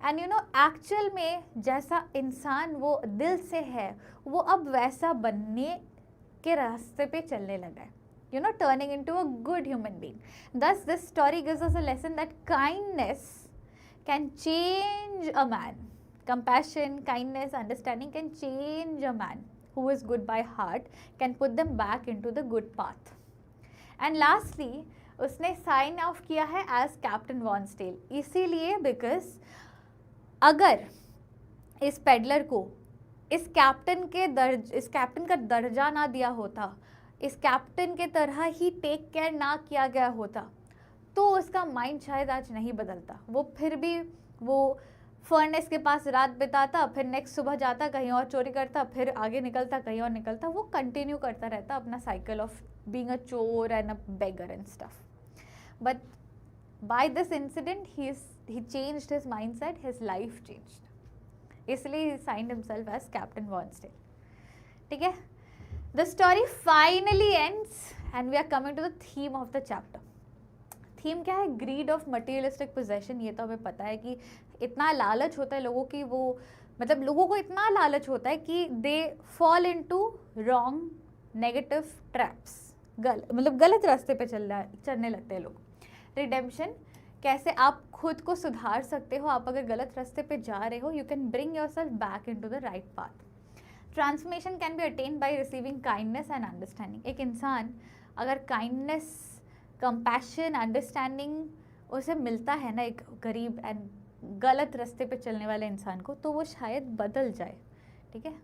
एंड यू नो एक्चुअल में जैसा इंसान वो दिल से है वो अब वैसा बनने के रास्ते पे चलने लगा है, you know, turning into a good human being. Thus this story gives us a lesson that kindness can change a man. Compassion, kindness, understanding can change a man who is good by heart, can put them back into the good path. And lastly उसने sign of किया है as captain वॉन्सटेल, इसीलिए because अगर इस peddler को इस captain का दर्जा ना दिया होता, इस कैप्टन के तरह ही टेक केयर ना किया गया होता, तो उसका माइंड शायद आज नहीं बदलता। वो फिर भी वो फर्नेस के पास रात बिताता, फिर नेक्स्ट सुबह जाता कहीं और चोरी करता, फिर आगे निकलता कहीं और निकलता, वो कंटिन्यू करता रहता अपना साइकिल ऑफ बीइंग अ चोर and a beggar and stuff. But by this incident he changed his mindset, his life changed. इसलिए he signed himself as Captain Wonsdale. ठीक है? The story finally ends and we are coming to the theme of the chapter. Theme क्या है? Greed of materialistic possession. ये तो हमें पता है कि इतना लालच होता है लोगों की, वो मतलब लोगों को इतना लालच होता है कि they fall into wrong negative traps, मतलब गलत रास्ते पे चलने लगते हैं लोग। रिडेम्पशन, कैसे आप खुद को सुधार सकते हो, आप अगर गलत रास्ते पे जा रहे हो, you can bring yourself back into the right path. Transformation can be attend bye receiving kindness and understanding. एक इंसान अगर काइंडनेस, कंपैशन, अंडरस्टैंडिंग उसे मिलता है ना, एक गरीब एंड गलत रास्ते पे चलने वाले इंसान को, तो वो शायद बदल जाए। ठीक है?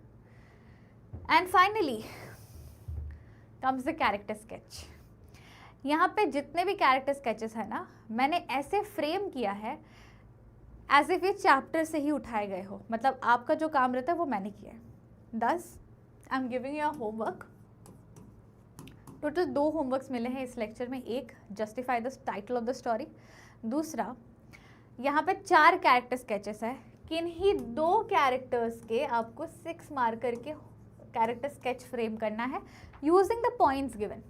And finally comes the character sketch. यहाँ पे जितने भी कैरेक्टर स्केचेस है ना, मैंने ऐसे फ्रेम किया है एज इफ ये चैप्टर से ही उठाए गए हो, मतलब आपका जो काम रहता है वो मैंने किया है। दस I am giving you homework. Total 2 homeworks मिले हैं इस लेक्चर में। एक, justify the title of the story. दूसरा, यहाँ पे 4 कैरेक्टर स्केचेस है, किन्हीं 2 कैरेक्टर्स के आपको 6 मार्क करके कैरेक्टर स्केच फ्रेम करना है using the points given.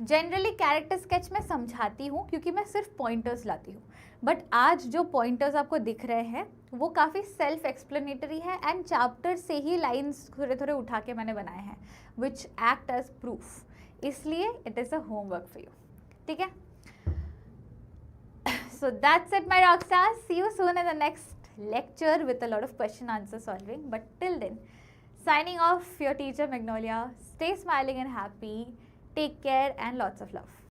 Generally character sketch में समझाती हूँ क्योंकि मैं सिर्फ पॉइंटर्स लाती हूँ, बट आज जो पॉइंटर्स आपको दिख रहे हैं वो काफ़ी सेल्फ एक्सप्लेनेटरी है एंड चैप्टर से ही लाइंस थोड़े थोड़े उठा के मैंने बनाए हैं विच एक्ट एज प्रूफ, इसलिए it is a homework for you. ठीक है? So that's it my rock stars, see you soon in the next lecture with a lot of question answer solving, but till then, signing off, your teacher Magnolia. Stay smiling and happy, take care and lots of love.